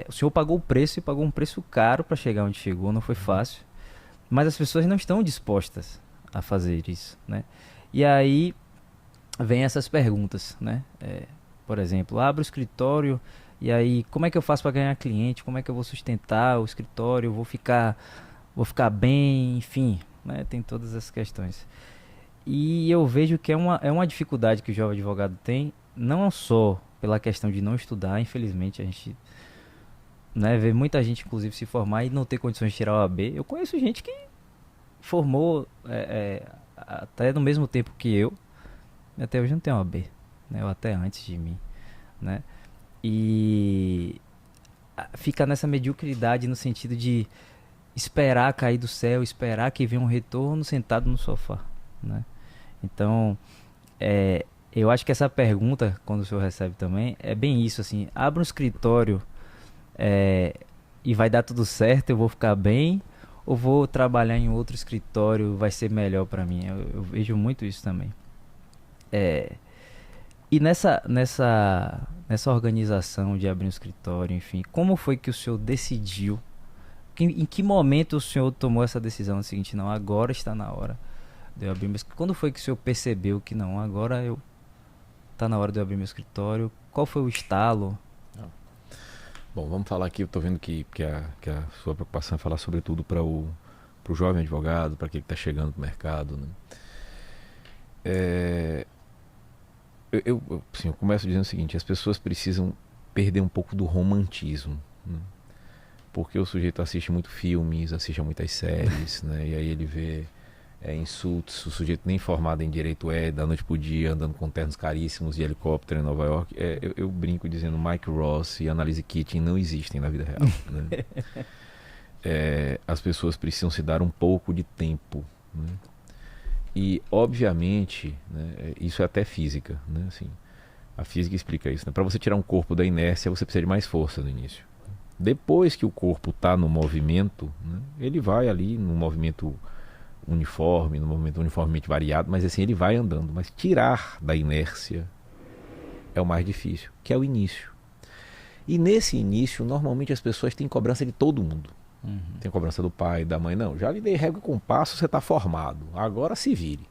o senhor pagou o preço e pagou um preço caro para chegar onde chegou, não foi fácil, mas as pessoas não estão dispostas a fazer isso, né? E aí vem essas perguntas, né? Por exemplo, abro o escritório e aí como é que eu faço para ganhar cliente? Como é que eu vou sustentar o escritório? Vou ficar bem, enfim, né? Tem todas essas questões. E eu vejo que é uma dificuldade que o jovem advogado tem, não só pela questão de não estudar, infelizmente a gente, né, vê muita gente inclusive se formar e não ter condições de tirar o AB. Eu conheço gente que formou até no mesmo tempo que eu, e até hoje não tem OAB, né, ou até antes de mim, né, e fica nessa mediocridade no sentido de esperar cair do céu, esperar que venha um retorno sentado no sofá, né. Então, eu acho que essa pergunta, quando o senhor recebe também, é bem isso, assim, abra um escritório e vai dar tudo certo, eu vou ficar bem, ou vou trabalhar em outro escritório, vai ser melhor para mim. Eu vejo muito isso também. E nessa organização de abrir um escritório, enfim, como foi que o senhor decidiu? Em que momento o senhor tomou essa decisão? Seguinte, não, agora está na hora de eu abrir meu escritório. Quando foi que o senhor percebeu que não, agora tá na hora de eu abrir meu escritório? Qual foi o estalo? Bom, vamos falar aqui, eu estou vendo que a sua preocupação é falar sobretudo para o jovem advogado, para aquele que está chegando no mercado, né? Eu começo dizendo o seguinte, as pessoas precisam perder um pouco do romantismo, né? Porque o sujeito assiste muito filmes, assiste a muitas séries, né? E aí ele vê insultos, o sujeito nem formado em direito da noite pro dia, andando com ternos caríssimos de helicóptero em Nova York. Eu brinco dizendo Mike Ross e Annalise Keating não existem na vida real, né? As pessoas precisam se dar um pouco de tempo, né? E obviamente, né, isso é até física, né? Assim, a física explica isso, né? Para você tirar um corpo da inércia, você precisa de mais força no início. Depois que o corpo está no movimento, né, ele vai ali no movimento uniforme, no movimento uniformemente variado, mas assim ele vai andando. Mas tirar da inércia é o mais difícil, que é o início. E nesse início, normalmente as pessoas têm cobrança de todo mundo. Tem cobrança do pai, da mãe. Não, já lhe dei régua e compasso, você está formado. Agora se vire.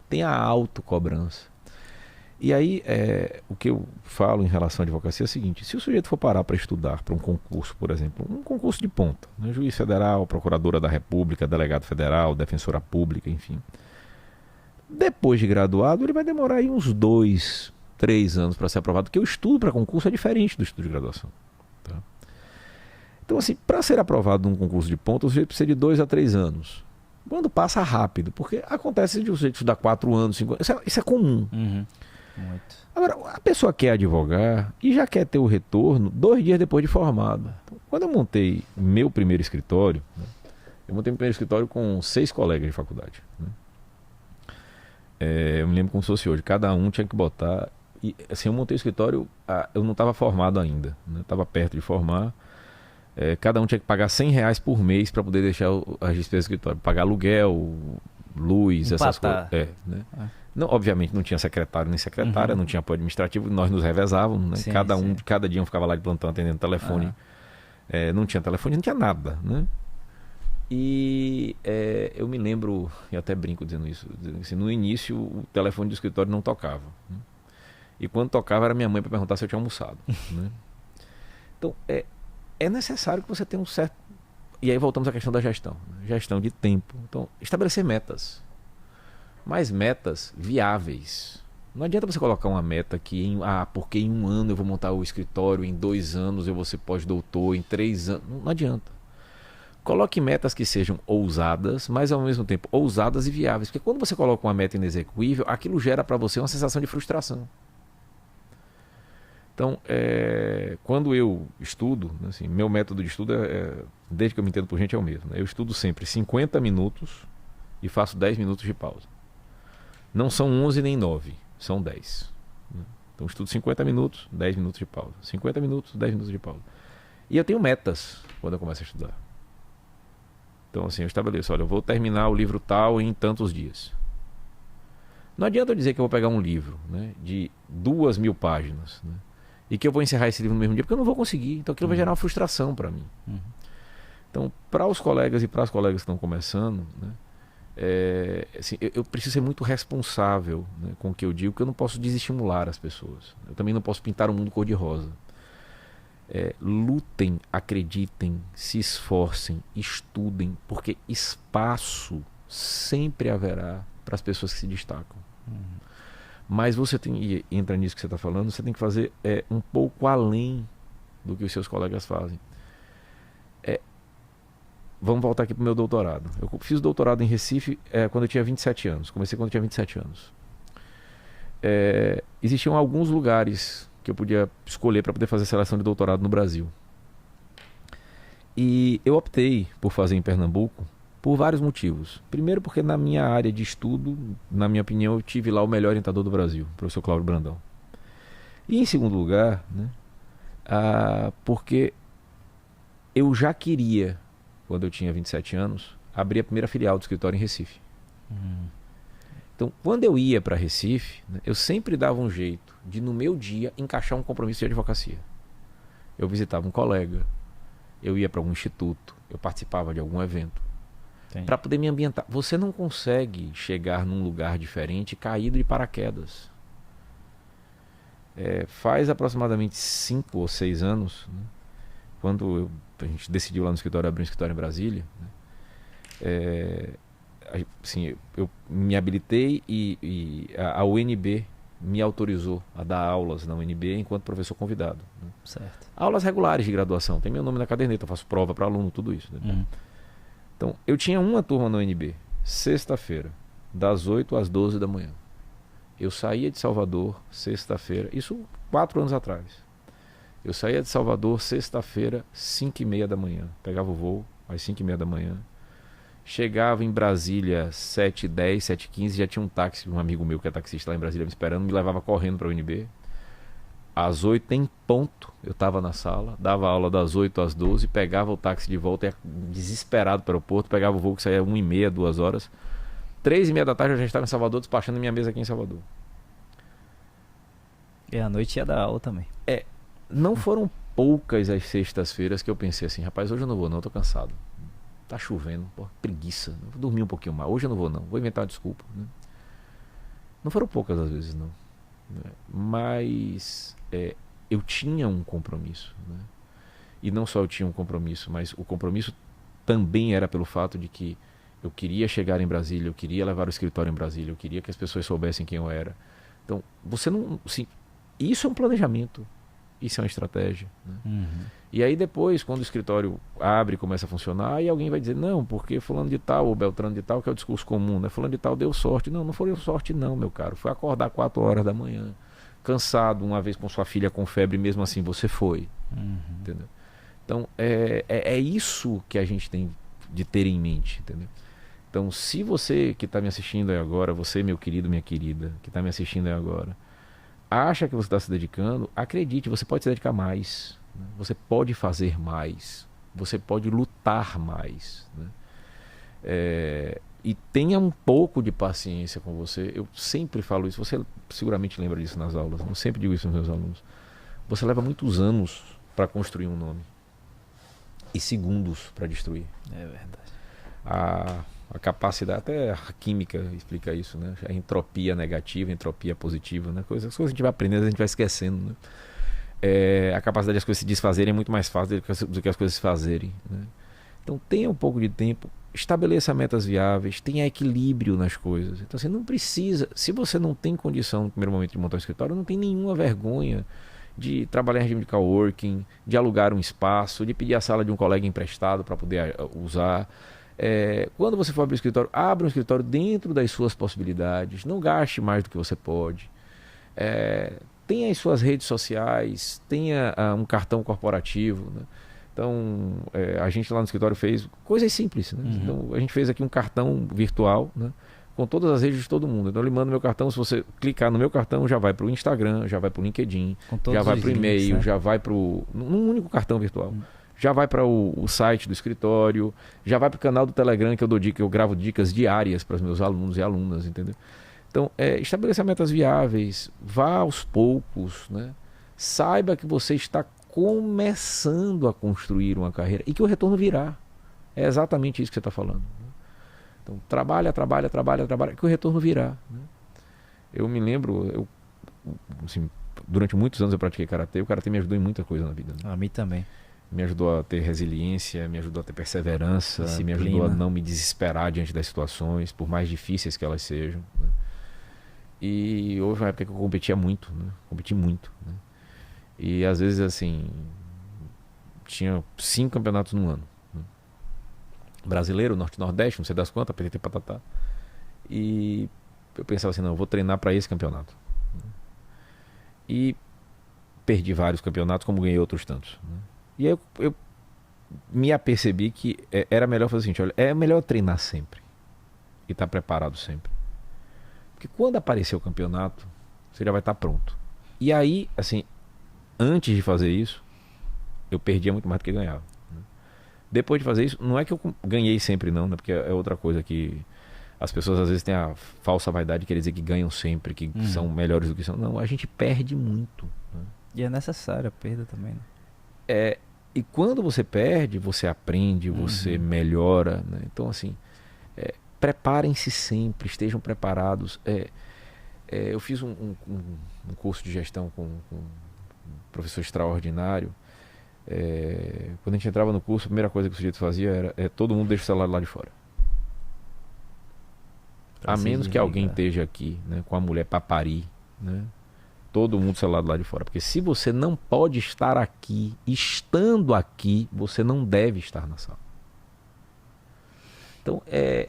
Tem a autocobrança. E aí, o que eu falo em relação à advocacia é o seguinte: se o sujeito for parar para estudar para um concurso, por exemplo, um concurso de ponta, né, juiz federal, procuradora da República, delegado federal, defensora pública, enfim, depois de graduado, ele vai demorar aí uns 2, 3 anos para ser aprovado, porque o estudo para concurso é diferente do estudo de graduação. Tá? Então, assim, para ser aprovado num concurso de ponta, o sujeito precisa de 2 a 3 anos. Quando passa rápido, porque acontece de o sujeito estudar 4 anos, 5 anos, isso é comum. Uhum. Muito. Agora, a pessoa quer advogar e já quer ter o retorno 2 dias depois de formado. Então, quando eu montei meu primeiro escritório, né, eu montei meu primeiro escritório com 6 colegas de faculdade. Né? Eu me lembro como se fosse hoje, cada um tinha que botar. E, assim, eu montei o escritório, eu não estava formado ainda, estava perto de formar. Cada um tinha que pagar R$ 100 por mês para poder deixar as despesas do escritório, pagar aluguel, luz, essas coisas. Né? Não, obviamente não tinha secretário nem secretária, não tinha apoio administrativo, nós nos revezávamos, né? Sim, cada dia um ficava lá de plantão atendendo telefone. Não tinha telefone, não tinha nada, né? E eu me lembro, e até brinco dizendo isso, assim, no início o telefone do escritório não tocava, né? E quando tocava era minha mãe para perguntar se eu tinha almoçado. Né? Então é necessário que você tenha um certo... E aí voltamos à questão da gestão, né? Gestão de tempo. Então, estabelecer metas, mas metas viáveis. Não adianta você colocar uma meta que porque em 1 ano eu vou montar o escritório, em 2 anos eu vou ser pós-doutor, em 3 anos. Não adianta. Coloque metas que sejam ousadas, mas ao mesmo tempo ousadas e viáveis. Porque quando você coloca uma meta inexequível, aquilo gera para você uma sensação de frustração. Então, quando eu estudo, assim, meu método de estudo, desde que eu me entendo por gente, é o mesmo. Né? Eu estudo sempre 50 minutos e faço 10 minutos de pausa. Não são 11 nem 9, são 10. Né? Então, eu estudo 50 minutos, 10 minutos de pausa. 50 minutos, 10 minutos de pausa. E eu tenho metas quando eu começo a estudar. Então, assim, eu estabeleço, olha, eu vou terminar o livro tal em tantos dias. Não adianta eu dizer que eu vou pegar um livro, né, de 2.000 páginas, né, e que eu vou encerrar esse livro no mesmo dia, porque eu não vou conseguir. Então aquilo vai gerar uma frustração para mim. Então, para os colegas e para as colegas que estão começando, né, assim, eu preciso ser muito responsável, né, com o que eu digo, porque eu não posso desestimular as pessoas. Eu também não posso pintar o mundo cor-de-rosa. Lutem, acreditem, se esforcem, estudem, porque espaço sempre haverá para as pessoas que se destacam. Mas você tem, e entra nisso que você está falando, você tem que fazer um pouco além do que os seus colegas fazem. Vamos voltar aqui para o meu doutorado. Eu fiz doutorado em Recife quando eu tinha 27 anos. Comecei quando eu tinha 27 anos. Existiam alguns lugares que eu podia escolher para poder fazer seleção de doutorado no Brasil. E eu optei por fazer em Pernambuco por vários motivos. Primeiro porque na minha área de estudo, na minha opinião, eu tive lá o melhor orientador do Brasil, o professor Cláudio Brandão. E em segundo lugar, né, porque eu já queria, quando eu tinha 27 anos, abrir a primeira filial do escritório em Recife. Então, quando eu ia para Recife, né, eu sempre dava um jeito de, no meu dia, encaixar um compromisso de advocacia. Eu visitava um colega, eu ia para algum instituto, eu participava de algum evento, para poder me ambientar. Você não consegue chegar num lugar diferente caído de paraquedas. Faz aproximadamente 5 ou 6 anos, né, quando a gente decidiu lá no escritório abrir um escritório em Brasília, né, assim, eu me habilitei e a UNB me autorizou a dar aulas na UNB enquanto professor convidado. Né? Certo. Aulas regulares de graduação, tem meu nome na caderneta, eu faço prova para aluno, tudo isso. Né? Então, eu tinha uma turma na UNB, sexta-feira, das 8 às 12 da manhã. Eu saía de Salvador, sexta-feira, isso 4 anos atrás. Eu saía de Salvador, sexta-feira, 5h30 da manhã. Pegava o voo às 5h30 da manhã. Chegava em Brasília 7h10, 7h15, já tinha um táxi, um amigo meu que é taxista lá em Brasília me esperando, me levava correndo para a UNB. Às 8 em ponto, eu estava na sala, dava aula das 8 às 12, pegava o táxi de volta, ia desesperado para o aeroporto, pegava o voo que saía 1h30, 2 horas. 3h30 da tarde eu já estava em Salvador, despachando minha mesa aqui em Salvador. E à noite ia dar aula também. Não foram poucas as sextas-feiras que eu pensei assim, rapaz, hoje eu não vou não, eu tô cansado. Tá chovendo, pô, preguiça, vou dormir um pouquinho mais. Hoje eu não vou não, vou inventar uma desculpa. Né? Não foram poucas as vezes não. né? Mas eu tinha um compromisso, né? E não só eu tinha um compromisso, mas o compromisso também era pelo fato de que eu queria chegar em Brasília, eu queria levar o escritório em Brasília, eu queria que as pessoas soubessem quem eu era. Então, você não... Assim, isso é um planejamento, isso é uma estratégia, né? Uhum. E aí depois, quando o escritório abre e começa a funcionar, aí alguém vai dizer, não, porque fulano de tal, ou Beltrano de tal, que é o discurso comum, né? Fulano de tal deu sorte. Não, não foi sorte não, meu caro. Foi acordar 4 horas da manhã, cansado, uma vez com sua filha com febre, mesmo assim você foi. Uhum. Entendeu? Então, é isso que a gente tem de ter em mente, entendeu? Então, se você que está me assistindo aí agora, você, meu querido, minha querida, que está me assistindo aí agora, acha que você está se dedicando, acredite, você pode se dedicar mais, né? Você pode fazer mais, você pode lutar mais, né? E tenha um pouco de paciência com você. Eu sempre falo isso, você seguramente lembra disso nas aulas, eu sempre digo isso aos meus alunos. Você leva muitos anos para construir um nome e segundos para destruir. É verdade. A capacidade, até a química explica isso, né? A entropia negativa, a entropia positiva, né? As coisas que a gente vai aprendendo, a gente vai esquecendo, né? A capacidade das coisas se desfazerem é muito mais fácil do que as coisas se fazerem, né? Então tenha um pouco de tempo, estabeleça metas viáveis, tenha equilíbrio nas coisas. Então você não precisa, se você não tem condição no primeiro momento de montar um escritório, não tem nenhuma vergonha de trabalhar em regime de coworking, de alugar um espaço, de pedir a sala de um colega emprestado para poder usar. Quando você for abrir um escritório, abra um escritório dentro das suas possibilidades, não gaste mais do que você pode. Tenha as suas redes sociais, tenha um cartão corporativo, né? Então, a gente lá no escritório fez coisas simples, né? Uhum. Então, a gente fez aqui um cartão virtual, né? Com todas as redes de todo mundo. Então, ele manda meu cartão, se você clicar no meu cartão, já vai para o Instagram, já vai para o LinkedIn, já vai para o e-mail, né? Já vai para num único cartão virtual. Já vai para o site do escritório, já vai para o canal do Telegram que eu dou dica, eu gravo dicas diárias para os meus alunos e alunas, entendeu? Então, estabeleça metas viáveis, vá aos poucos, né? Saiba que você está começando a construir uma carreira e que o retorno virá. É exatamente isso que você está falando, né? Então, trabalha, que o retorno virá, né? Eu me lembro, assim, durante muitos anos eu pratiquei karatê, o karatê me ajudou em muita coisa na vida, né? A mim também. Me ajudou a ter resiliência, me ajudou a ter perseverança, Disciplina. me ajudou a não me desesperar diante das situações, por mais difíceis que elas sejam, né? E houve uma época que eu competia muito, né? Competi muito, né? E às vezes, assim, tinha 5 campeonatos no ano, né? Brasileiro, Norte-Nordeste, não sei das quantas, PTT Patatá. E eu pensava assim, não, eu vou treinar para esse campeonato, né? E perdi vários campeonatos, como ganhei outros tantos, né? E aí eu me apercebi que era melhor fazer o seguinte, olha, é melhor treinar sempre e estar preparado sempre. Porque quando aparecer o campeonato, você já vai estar pronto. E aí, assim, antes de fazer isso, eu perdia muito mais do que ganhava, né? Depois de fazer isso, não é que eu ganhei sempre não, né? Porque é outra coisa que as pessoas às vezes têm a falsa vaidade de querer dizer que ganham sempre, que são melhores do que são. Não, a gente perde muito, né? E é necessária a perda também, né? E quando você perde, você aprende, você melhora, né? Então, assim, preparem-se sempre, estejam preparados. Eu fiz um curso de gestão com um professor extraordinário. Quando a gente entrava no curso, a primeira coisa que o sujeito fazia era todo mundo deixa o celular lá de fora. A menos que alguém esteja aqui, né, com a mulher para parir, né? Todo mundo celular do lado de fora. Porque se você não pode estar aqui, estando aqui, você não deve estar na sala. Então,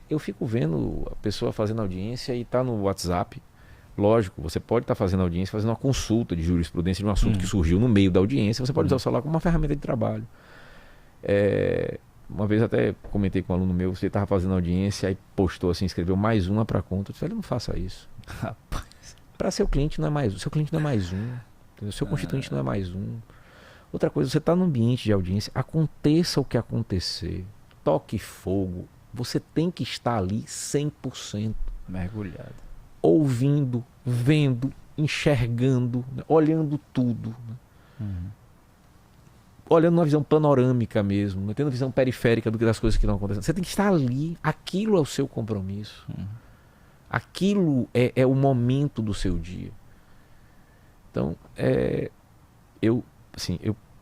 eu fico vendo a pessoa fazendo audiência e está no WhatsApp. Lógico, você pode estar fazendo audiência, fazendo uma consulta de jurisprudência de um assunto que surgiu no meio da audiência. Você pode usar o celular como uma ferramenta de trabalho. Uma vez até comentei com um aluno meu, você estava fazendo audiência, aí postou assim, escreveu mais uma para a conta. Eu disse, não faça isso. Rapaz. Para seu cliente não é mais um. Seu cliente não é mais um. Entendeu? Seu constituinte não é mais um. Outra coisa, você está no ambiente de audiência, aconteça o que acontecer, toque fogo, você tem que estar ali 100%. Mergulhado. Ouvindo, vendo, enxergando, né? Olhando tudo, né? Olhando numa visão panorâmica mesmo, né? Tendo uma visão periférica das coisas que estão acontecendo. Você tem que estar ali, aquilo é o seu compromisso. Aquilo é o momento do seu dia. Então, eu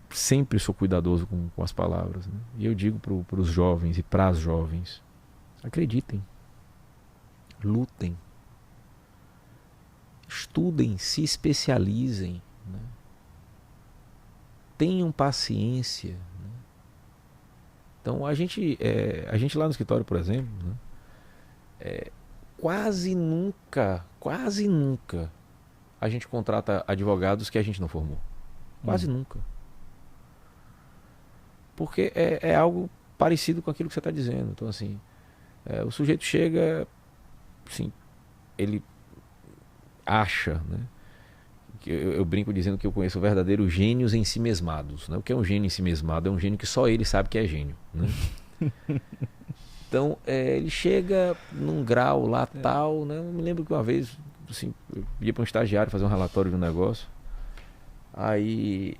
sempre sou cuidadoso com as palavras, né? E eu digo para os jovens e para as jovens: acreditem, lutem, estudem, se especializem, né? Tenham paciência, né? Então a gente lá no escritório, por exemplo, né? Quase nunca a gente contrata advogados que a gente não formou. Quase nunca. Porque é algo parecido com aquilo que você está dizendo. Então, assim, o sujeito chega, assim, ele acha, né? Que eu brinco dizendo que eu conheço verdadeiros gênios ensimesmados, né? O que é um gênio ensimesmado? É um gênio que só ele sabe que é gênio, né? Então, ele chega num grau lá tal, né? Eu me lembro que uma vez, assim, eu ia para um estagiário fazer um relatório de um negócio. Aí,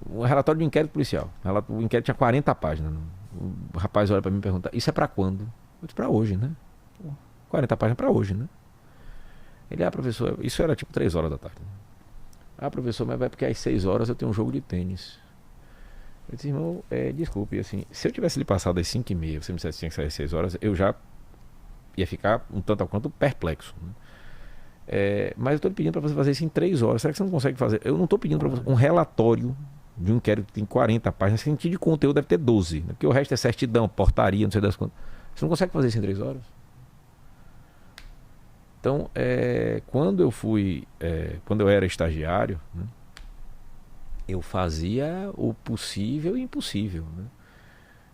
um relatório de inquérito policial. O inquérito tinha 40 páginas. O rapaz olha para mim e pergunta: isso é para quando? Eu disse: para hoje, né? 40 páginas para hoje, né? Ele: professor, isso era tipo 3 horas da tarde. Professor, mas vai porque às 6 horas eu tenho um jogo de tênis. Eu disse: irmão, desculpe, assim, se eu tivesse lhe passado às 5h30, você me dissesse que tinha que sair às 6 horas, eu já ia ficar um tanto a quanto perplexo, né? Mas eu estou lhe pedindo para você fazer isso em 3 horas. Será que você não consegue fazer? Eu não estou pedindo para você um relatório de um inquérito que tem 40 páginas. Sentido de conteúdo deve ter 12, né? Porque o resto é certidão, portaria, não sei das quantas. Você não consegue fazer isso em 3 horas? Então, quando eu era estagiário, né, eu fazia o possível e impossível, né?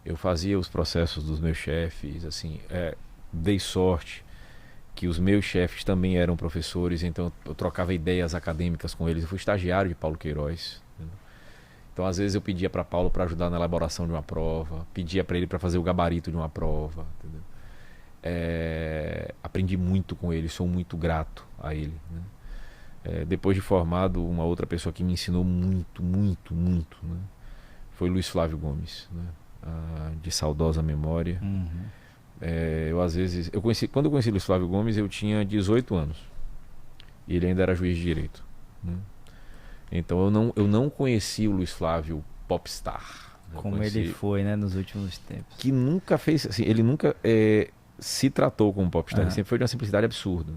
Eu fazia os processos dos meus chefes, assim, dei sorte que os meus chefes também eram professores, então eu trocava ideias acadêmicas com eles. Eu fui estagiário de Paulo Queiroz, né? Então, às vezes eu pedia para Paulo para ajudar na elaboração de uma prova, pedia para ele para fazer o gabarito de uma prova, entendeu? Aprendi muito com ele, sou muito grato a ele, né? Depois de formado, uma outra pessoa que me ensinou muito, muito, muito, né, foi Luiz Flávio Gomes, né? De saudosa memória. Quando eu conheci Luiz Flávio Gomes, eu tinha 18 anos e ele ainda era juiz de direito, né? Então eu não conheci o Luiz Flávio popstar, né? Como ele foi, né, nos últimos tempos. Que nunca fez, assim, ele nunca se tratou como popstar, ele sempre foi de uma simplicidade absurda.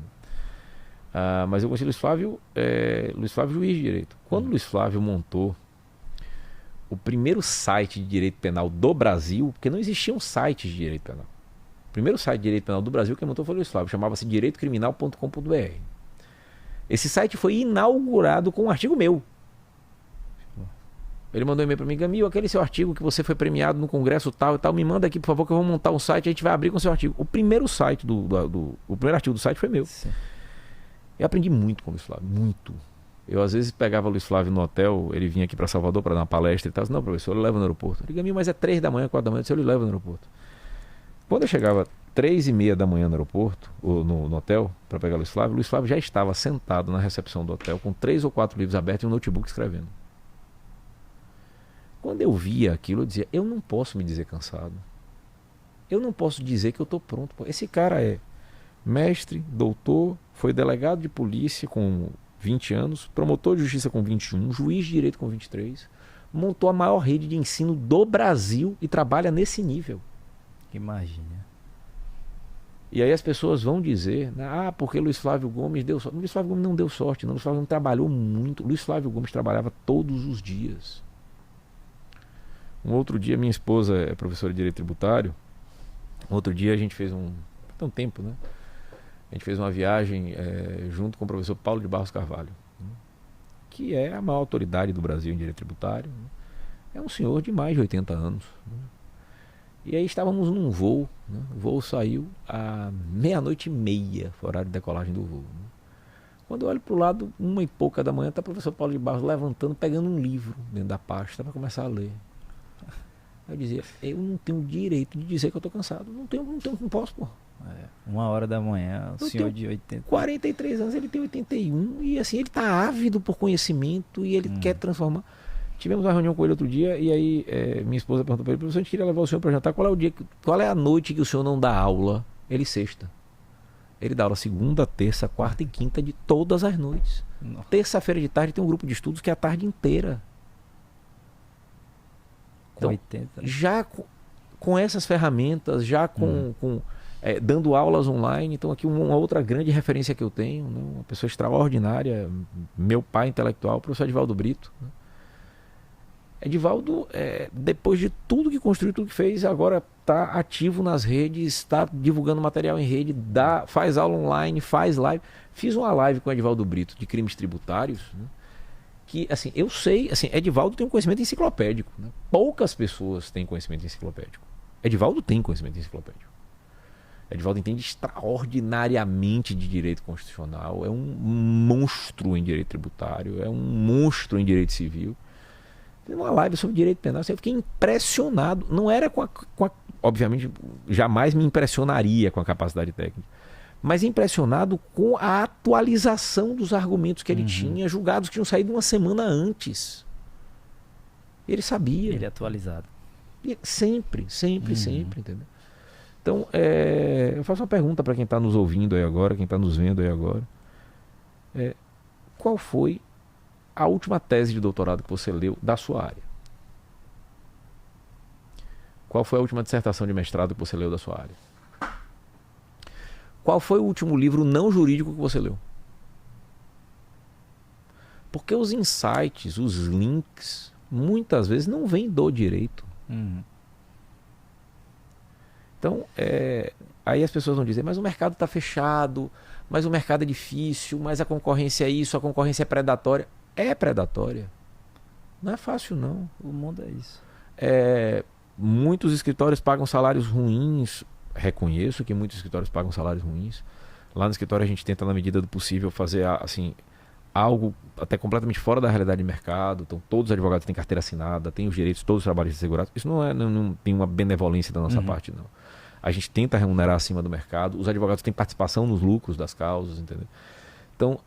Mas eu conheci Luiz Flávio juiz de direito. Quando Luiz Flávio montou o primeiro site de direito penal do Brasil, porque não existiam sites de direito penal. O primeiro site de direito penal do Brasil que montou foi Luiz Flávio, chamava-se direitocriminal.com.br. Esse site foi inaugurado com um artigo meu. Ele mandou um e-mail para mim: Gamil, aquele seu artigo que você foi premiado no congresso tal e tal, me manda aqui, por favor, que eu vou montar um site e a gente vai abrir com o seu artigo. O primeiro site o primeiro artigo do site foi meu. Sim. Eu aprendi muito com o Luiz Flávio, muito. Eu às vezes pegava o Luiz Flávio no hotel, ele vinha aqui para Salvador para dar uma palestra e tal. Não, professor, eu levo no aeroporto. Eu digo: Gamil, mas é 3 da manhã, 4 da manhã, eu lhe levo no aeroporto. Quando eu chegava 3h30 da manhã no aeroporto, ou no hotel, para pegar o Luiz Flávio já estava sentado na recepção do hotel com 3 ou 4 livros abertos e um notebook escrevendo. Quando eu via aquilo, eu dizia: eu não posso me dizer cansado. Eu não posso dizer que eu estou pronto. Esse cara é mestre, doutor, foi delegado de polícia com 20 anos, promotor de justiça com 21, juiz de direito com 23, montou a maior rede de ensino do Brasil e trabalha nesse nível. Imagina. E aí as pessoas vão dizer: porque Luiz Flávio Gomes deu sorte. Luiz Flávio Gomes não deu sorte, não. Luiz Flávio Gomes trabalhou muito. Luiz Flávio Gomes trabalhava todos os dias. Um outro dia, minha esposa é professora de direito tributário. Outro dia a gente fez tem um tempo, né? A gente fez uma viagem junto com o professor Paulo de Barros Carvalho, né, que é a maior autoridade do Brasil em direito tributário, né? É um senhor de mais de 80 anos, né? E aí estávamos num voo, né? O voo saiu à 00:30, foi o horário de decolagem do voo, né? Quando eu olho para o lado, 1h pouca da manhã, está o professor Paulo de Barros levantando, pegando um livro dentro da pasta para começar a ler. Eu dizia: eu não tenho direito de dizer que eu estou cansado. Não posso, pô. 1h da manhã, o senhor de 43 anos, ele tem 81 e assim, ele está ávido por conhecimento e ele quer transformar. Tivemos uma reunião com ele outro dia e aí minha esposa perguntou para ele: professor, a gente queria levar o senhor para jantar, qual é a noite que o senhor não dá aula? Ele: sexta. Ele dá aula segunda, terça, quarta e quinta de todas as noites. Nossa. Terça-feira de tarde tem um grupo de estudos que é a tarde inteira. Com Então, 80. Né? já com essas ferramentas, já dando aulas online. Então aqui uma outra grande referência que eu tenho, né? Uma pessoa extraordinária, meu pai intelectual, o professor Edivaldo Brito. Né? Edivaldo, depois de tudo que construiu, tudo que fez, agora está ativo nas redes, está divulgando material em rede, faz aula online, faz live. Fiz uma live com o Edivaldo Brito de crimes tributários, né? Que, assim, eu sei, assim, Edivaldo tem um conhecimento enciclopédico. Né? Poucas pessoas têm conhecimento enciclopédico. Edivaldo tem conhecimento enciclopédico. Edivaldo entende extraordinariamente de direito constitucional, é um monstro em direito tributário, é um monstro em direito civil. Fiz uma live sobre direito penal, eu fiquei impressionado. Não era obviamente, jamais me impressionaria com a capacidade técnica, mas impressionado com a atualização dos argumentos que ele tinha, julgados que tinham saído uma semana antes. Ele sabia. Ele é atualizado. Sempre, entendeu? Então, eu faço uma pergunta para quem está nos ouvindo aí agora, quem está nos vendo aí agora. Qual foi a última tese de doutorado que você leu da sua área? Qual foi a última dissertação de mestrado que você leu da sua área? Qual foi o último livro não jurídico que você leu? Porque os insights, os links, muitas vezes não vêm do direito. Então, aí as pessoas vão dizer, mas o mercado está fechado, mas o mercado é difícil, mas a concorrência é isso, a concorrência é predatória. É predatória. Não é fácil, não. O mundo é isso. Muitos escritórios pagam salários ruins. Reconheço que muitos escritórios pagam salários ruins. Lá no escritório a gente tenta, na medida do possível, fazer assim, algo até completamente fora da realidade de mercado. Então todos os advogados têm carteira assinada, têm os direitos, todos os trabalhos assegurados. Isso não tem uma benevolência da nossa parte, não. A gente tenta remunerar acima do mercado. Os advogados têm participação nos lucros das causas, entendeu? Então,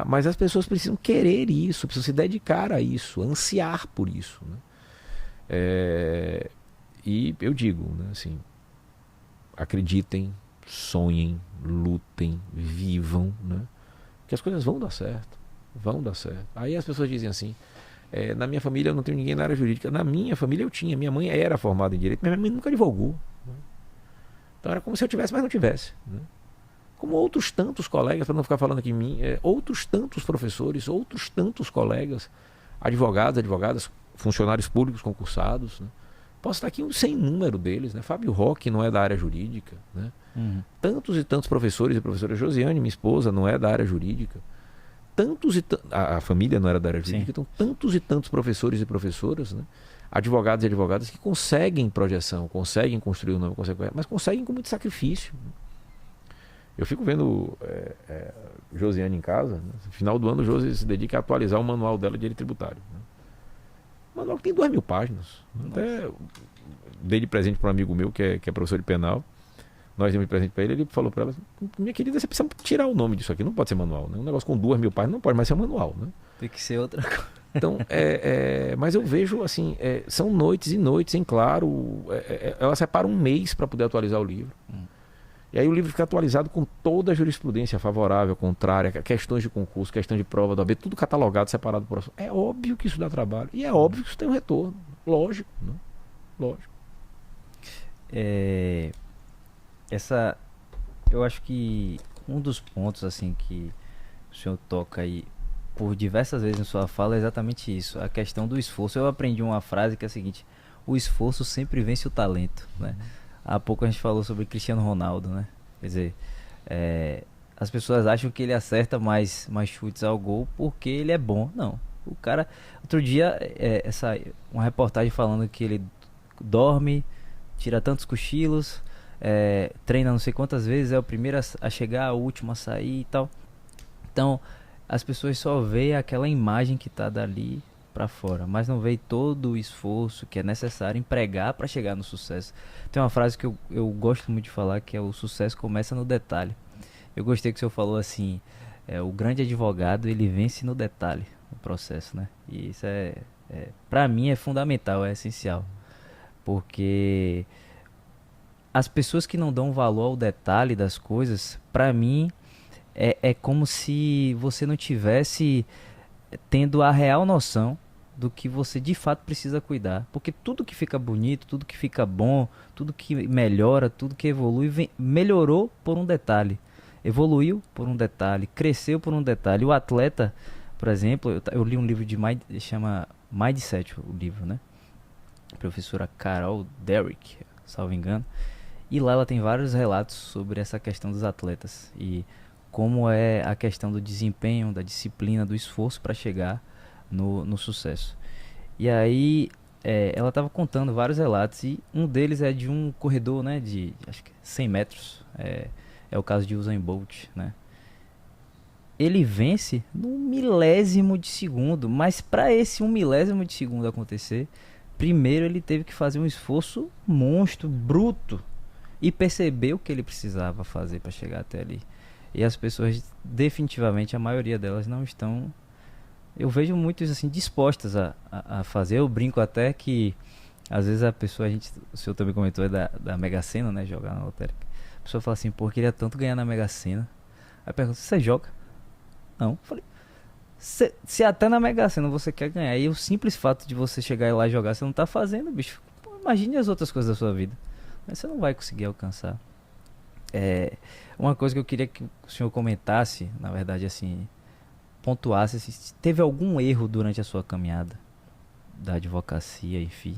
mas as pessoas precisam querer isso, precisam se dedicar a isso, ansiar por isso, né? E eu digo, né, assim, acreditem, sonhem, lutem, vivam, né? Que as coisas vão dar certo. Vão dar certo. Aí as pessoas dizem assim, na minha família eu não tenho ninguém na área jurídica. Na minha família eu tinha. Minha mãe era formada em direito, mas minha mãe nunca advogou. Né? Então era como se eu tivesse, mas não tivesse. Né? Como outros tantos colegas, para não ficar falando aqui em mim, outros tantos professores, outros tantos colegas, advogados, advogadas, funcionários públicos concursados, né? Posso estar aqui sem número deles, né? Fábio Roque não é da área jurídica, né? Tantos e tantos professores e professoras. Josiane, minha esposa, não é da área jurídica. A família não era da área jurídica. Sim. Então tantos e tantos professores e professoras, né? Advogados e advogadas que conseguem projeção, conseguem construir o nome, mas conseguem com muito sacrifício. Eu fico vendo Josiane em casa, né? No final do ano, Josi se dedica a atualizar o manual dela de direito tributário. Né? O manual que tem 2.000 páginas. Até dei de presente para um amigo meu que é professor de penal. Nós demos de presente para ele, ele falou para ela: minha querida, você precisa tirar o nome disso aqui, não pode ser manual. Né? Um negócio com 2.000 páginas não pode mais ser um manual. Né? Tem que ser outra coisa. Então, mas eu vejo assim, são noites e noites em claro. Ela separa um mês para poder atualizar o livro. E aí o livro fica atualizado com toda a jurisprudência favorável, contrária, questões de concurso, questões de prova da OAB, tudo catalogado, separado por assunto. É óbvio que isso dá trabalho. E é óbvio que isso tem um retorno. Lógico. Né? Lógico. Eu acho que um dos pontos assim que o senhor toca aí por diversas vezes em sua fala é exatamente isso. A questão do esforço. Eu aprendi uma frase que é a seguinte: o esforço sempre vence o talento, né? Há pouco a gente falou sobre Cristiano Ronaldo, né? Quer dizer, as pessoas acham que ele acerta mais chutes ao gol porque ele é bom. Não. O cara... Outro dia, uma reportagem falando que ele dorme, tira tantos cochilos, treina não sei quantas vezes, é o primeiro a chegar, o último a sair e tal. Então, as pessoas só veem aquela imagem que tá dali para fora, mas não veio todo o esforço que é necessário empregar para chegar no sucesso. Tem uma frase que eu gosto muito de falar, que é: o sucesso começa no detalhe. Eu gostei que o senhor falou assim, o grande advogado, ele vence no detalhe, no processo, né? E isso para mim é fundamental, é essencial, porque as pessoas que não dão valor ao detalhe das coisas, pra mim, é como se você não tivesse tendo a real noção do que você de fato precisa cuidar. Porque tudo que fica bonito, tudo que fica bom, tudo que melhora, tudo que evolui, melhorou por um detalhe. Evoluiu por um detalhe, cresceu por um detalhe. O atleta, por exemplo, eu li um livro de chama Mindset, o livro, né? Professora Carol Derrick, salvo engano. E lá ela tem vários relatos sobre essa questão dos atletas e como é a questão do desempenho, da disciplina, do esforço para chegar no sucesso. E aí ela estava contando vários relatos e um deles é de um corredor, né, de acho que 100 metros. É o caso de Usain Bolt, né? Ele vence num milésimo de segundo, mas para esse 1 milésimo de segundo acontecer, primeiro ele teve que fazer um esforço monstro, bruto, e perceber o que ele precisava fazer para chegar até ali. E as pessoas, definitivamente, a maioria delas não estão, eu vejo muitos assim dispostas a fazer. Eu brinco até que às vezes a pessoa, o senhor também comentou da Mega Sena, né, jogar na lotérica. A pessoa fala assim, pô, eu queria tanto ganhar na Mega Sena. Aí pergunta, você joga? Não. Eu falei, se até na Mega Sena você quer ganhar, e o simples fato de você chegar lá e jogar, você não tá fazendo, bicho. Pô, imagine as outras coisas da sua vida. Mas você não vai conseguir alcançar. Uma coisa que eu queria que o senhor comentasse, na verdade, assim, pontuasse, se teve algum erro durante a sua caminhada da advocacia, enfim,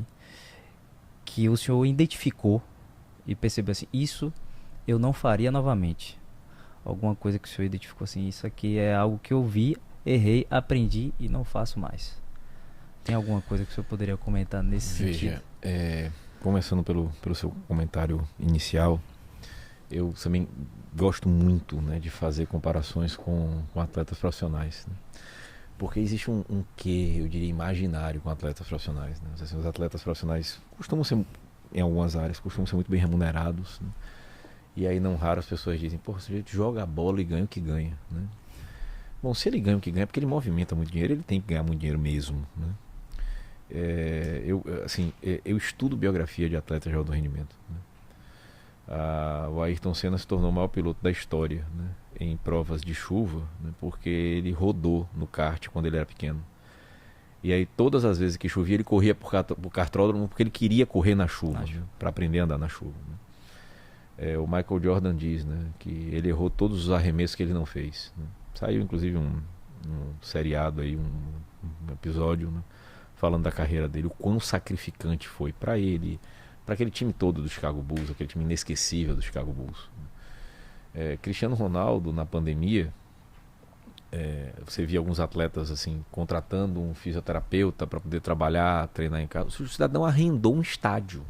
que o senhor identificou e percebeu assim, isso eu não faria novamente. Alguma coisa que o senhor identificou assim, isso aqui é algo que eu vi, errei, aprendi e não faço mais. Tem alguma coisa que o senhor poderia comentar nesse sentido? Começando pelo seu comentário inicial, eu também gosto muito, né, de fazer comparações com atletas profissionais, né? Porque existe um quê, eu diria, imaginário com atletas profissionais, né? Assim, os atletas profissionais costumam ser, em algumas áreas, costumam ser muito bem remunerados, né? E aí não raro as pessoas dizem, pô, se a gente joga a bola e ganha o que ganha, né? Bom, se ele ganha o que ganha, é porque ele movimenta muito dinheiro, ele tem que ganhar muito dinheiro mesmo, né? Eu estudo biografia de atletas de alto rendimento, né? O Ayrton Senna se tornou o maior piloto da história, né, em provas de chuva, né, porque ele rodou no kart quando ele era pequeno. E aí todas as vezes que chovia ele corria por kartódromo porque ele queria correr na chuva, né, para aprender a andar na chuva, né. O Michael Jordan diz, né, que ele errou todos os arremessos que ele não fez, né. Saiu inclusive um seriado aí, um episódio, né, falando da carreira dele, o quão sacrificante foi para ele, para aquele time todo do Chicago Bulls, aquele time inesquecível do Chicago Bulls. Cristiano Ronaldo, na pandemia, você via alguns atletas assim contratando um fisioterapeuta para poder trabalhar, treinar em casa. O cidadão arrendou um estádio,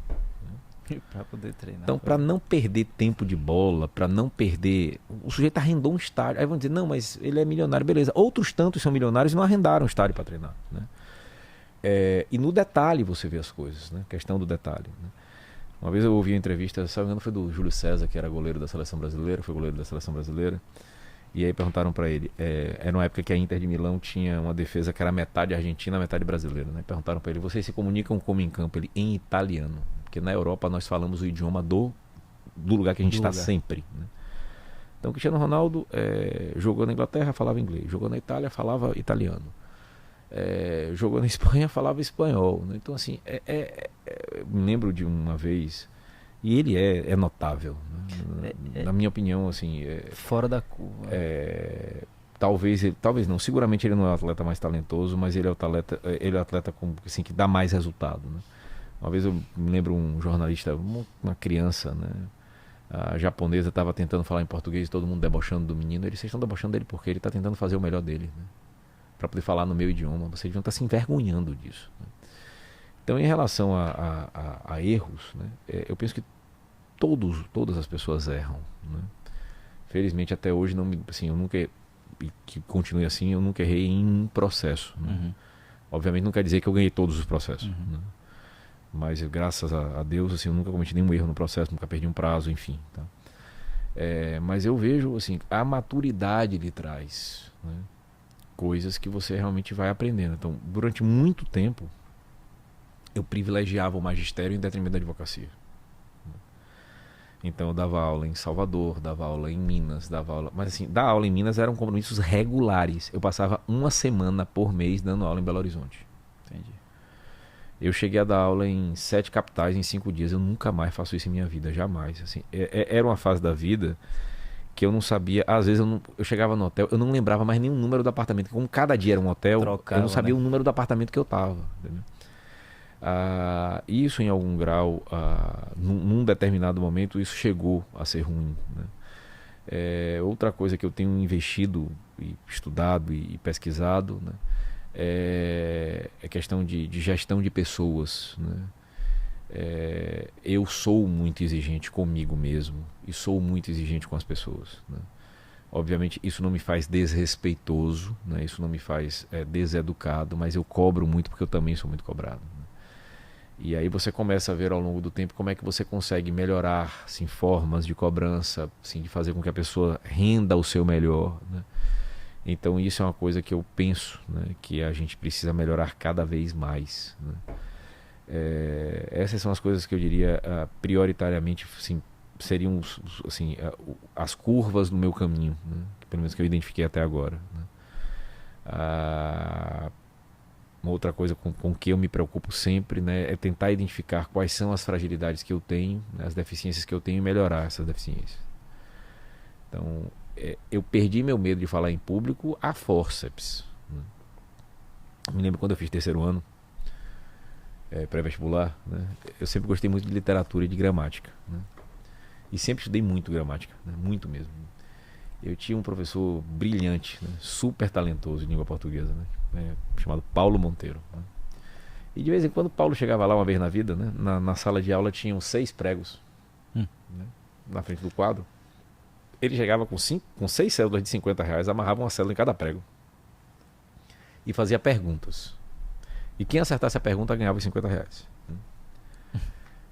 né, para poder treinar. Então, para não perder tempo de bola, para não perder, o sujeito arrendou um estádio. Aí vão dizer, não, mas ele é milionário, beleza. Outros tantos são milionários e não arrendaram um estádio para treinar, né? E no detalhe você vê as coisas, né? Questão do detalhe, né? Uma vez eu ouvi a entrevista, se não me engano foi do Júlio César, que era goleiro da seleção brasileira, foi goleiro da seleção brasileira, e aí perguntaram para ele, era uma época que a Inter de Milão tinha uma defesa que era metade argentina, metade brasileira, né? Perguntaram para ele, vocês se comunicam como em campo? Ele, em italiano, porque na Europa nós falamos o idioma do lugar que a gente está sempre, né? Então Cristiano Ronaldo jogou na Inglaterra, falava inglês, jogou na Itália, falava italiano, jogou na Espanha, falava espanhol, né? Então assim, eu me lembro de uma vez, e ele é notável, né? Na minha opinião, assim, fora da curva. Talvez não, seguramente ele não é o atleta mais talentoso, mas ele é o atleta assim, que dá mais resultado, né? Uma vez eu me lembro um jornalista, uma criança, né, a japonesa, estava tentando falar em português, todo mundo debochando do menino. Vocês estão debochando dele porque ele está tentando fazer o melhor dele, né, para poder falar no meu idioma. Vocês deviam estar se envergonhando disso, né? Então, em relação a erros, né, eu penso que todas as pessoas erram, né? Felizmente até hoje assim, eu nunca, e que continue assim, eu nunca errei em um processo, né? Uhum. Obviamente não quer dizer que eu ganhei todos os processos, Uhum. né? Mas graças a Deus, assim, eu nunca cometi nenhum erro no processo, nunca perdi um prazo, enfim, tá? Mas eu vejo, assim, a maturidade lhe traz, né, coisas que você realmente vai aprendendo. Então, durante muito tempo, eu privilegiava o magistério em detrimento da advocacia. Então eu dava aula em Salvador, dava aula em Minas, dava aula... Mas assim, dar aula em Minas eram compromissos regulares. Eu passava uma semana por mês dando aula em Belo Horizonte. Entendi. Eu cheguei a dar aula em 7 capitais em 5 dias. Eu nunca mais faço isso em minha vida, jamais. Assim, era uma fase da vida que eu não sabia. Às vezes eu chegava no hotel, eu não lembrava mais nenhum número do apartamento. Como cada dia era um hotel, Trocava, eu não sabia, né, o número do apartamento que eu estava. Isso em algum grau, num determinado momento, isso chegou a ser ruim, né? Outra coisa que eu tenho investido, e estudado e pesquisado, né, é questão de gestão de pessoas, né? Eu sou muito exigente comigo mesmo e sou muito exigente com as pessoas, né? Obviamente isso não me faz desrespeitoso, né? Isso não me faz deseducado, mas eu cobro muito porque eu também sou muito cobrado, né? E aí você começa a ver ao longo do tempo como é que você consegue melhorar, assim, formas de cobrança, assim, de fazer com que a pessoa renda o seu melhor, né? Então isso é uma coisa que eu penso, né, que a gente precisa melhorar cada vez mais, né? Essas são as coisas que eu diria prioritariamente, assim, seriam, assim, as curvas do meu caminho, né, que pelo menos que eu identifiquei até agora, né? Uma outra coisa com que eu me preocupo sempre, né, é tentar identificar quais são as fragilidades que eu tenho, né, as deficiências que eu tenho e melhorar essas deficiências. Então, eu perdi meu medo de falar em público a fórceps, né? Me lembro quando eu fiz terceiro ano, pré-vestibular, né, eu sempre gostei muito de literatura e de gramática, né? E sempre estudei muito gramática, né, muito mesmo. Eu tinha um professor brilhante, né, super talentoso em língua portuguesa, né, chamado Paulo Monteiro, né? E de vez em quando Paulo chegava lá uma vez na vida, né, na sala de aula tinham 6 pregos, né, na frente do quadro. Ele chegava com 6 cédulas de R$ 50, amarrava uma cédula em cada prego e fazia perguntas. E quem acertasse a pergunta ganhava os R$ 50.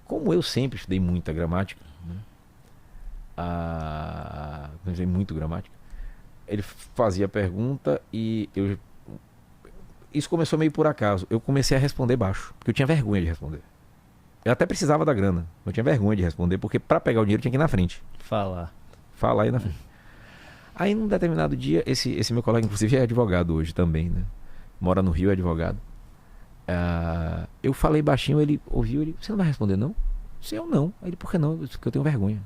Como eu sempre estudei muita gramática, né, muito gramática, ele fazia a pergunta e isso começou meio por acaso. Eu comecei a responder baixo, porque eu tinha vergonha de responder. Eu até precisava da grana, mas eu tinha vergonha de responder, porque para pegar o dinheiro tinha que ir na frente. Falar aí na frente. Aí num determinado dia, esse meu colega, inclusive, é advogado hoje também, né? Mora no Rio, é advogado. Eu falei baixinho, ele ouviu, ele: você não vai responder não? Se eu não. Aí ele: por que não? Porque eu tenho vergonha.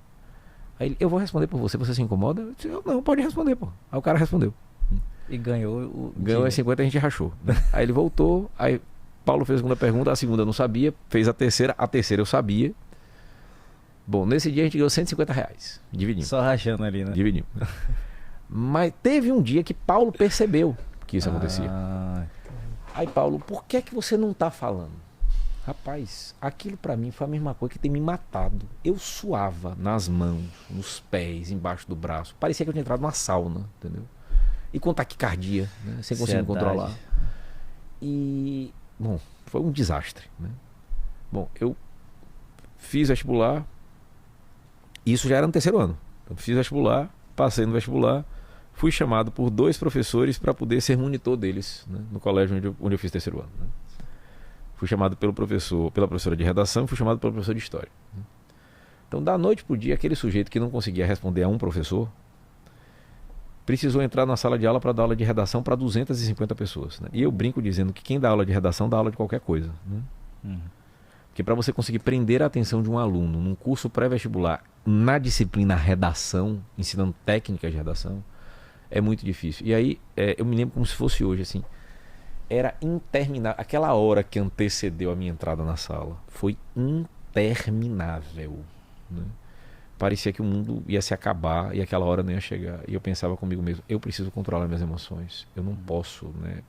Aí ele: eu vou responder por você se incomoda? Eu disse: eu não, pode responder, pô. Aí o cara respondeu. E ganhou as 50 e a gente rachou, né? Aí ele voltou, aí Paulo fez a segunda pergunta, a segunda eu não sabia, fez a terceira eu sabia. Bom, nesse dia a gente ganhou R$ 150, dividimos. Só rachando ali, né? Dividimos. Mas teve um dia que Paulo percebeu que isso acontecia. Aí Paulo: por que você não tá falando? Rapaz, aquilo pra mim foi a mesma coisa que ter me matado. Eu suava nas mãos, nos pés, embaixo do braço. Parecia que eu tinha entrado numa sauna, entendeu? E com taquicardia, né, sem conseguir controlar. E, bom, foi um desastre, né? Bom, eu fiz vestibular. Isso já era no terceiro ano. Eu fiz vestibular, passei no vestibular, fui chamado por 2 professores para poder ser monitor deles, né, no colégio onde eu fiz terceiro ano, né? Fui chamado pela professora de redação e fui chamado pelo professor de história, né? Então, da noite pro dia, aquele sujeito que não conseguia responder a um professor precisou entrar na sala de aula para dar aula de redação para 250 pessoas, né? E eu brinco dizendo que quem dá aula de redação dá aula de qualquer coisa, né? Porque para você conseguir prender a atenção de um aluno num curso pré-vestibular, na disciplina redação, ensinando técnicas de redação, é muito difícil. E aí, eu me lembro como se fosse hoje, assim, era interminável. Aquela hora que antecedeu a minha entrada na sala foi interminável, né? Parecia que o mundo ia se acabar e aquela hora não ia chegar. E eu pensava comigo mesmo: eu preciso controlar minhas emoções. Eu não posso, né,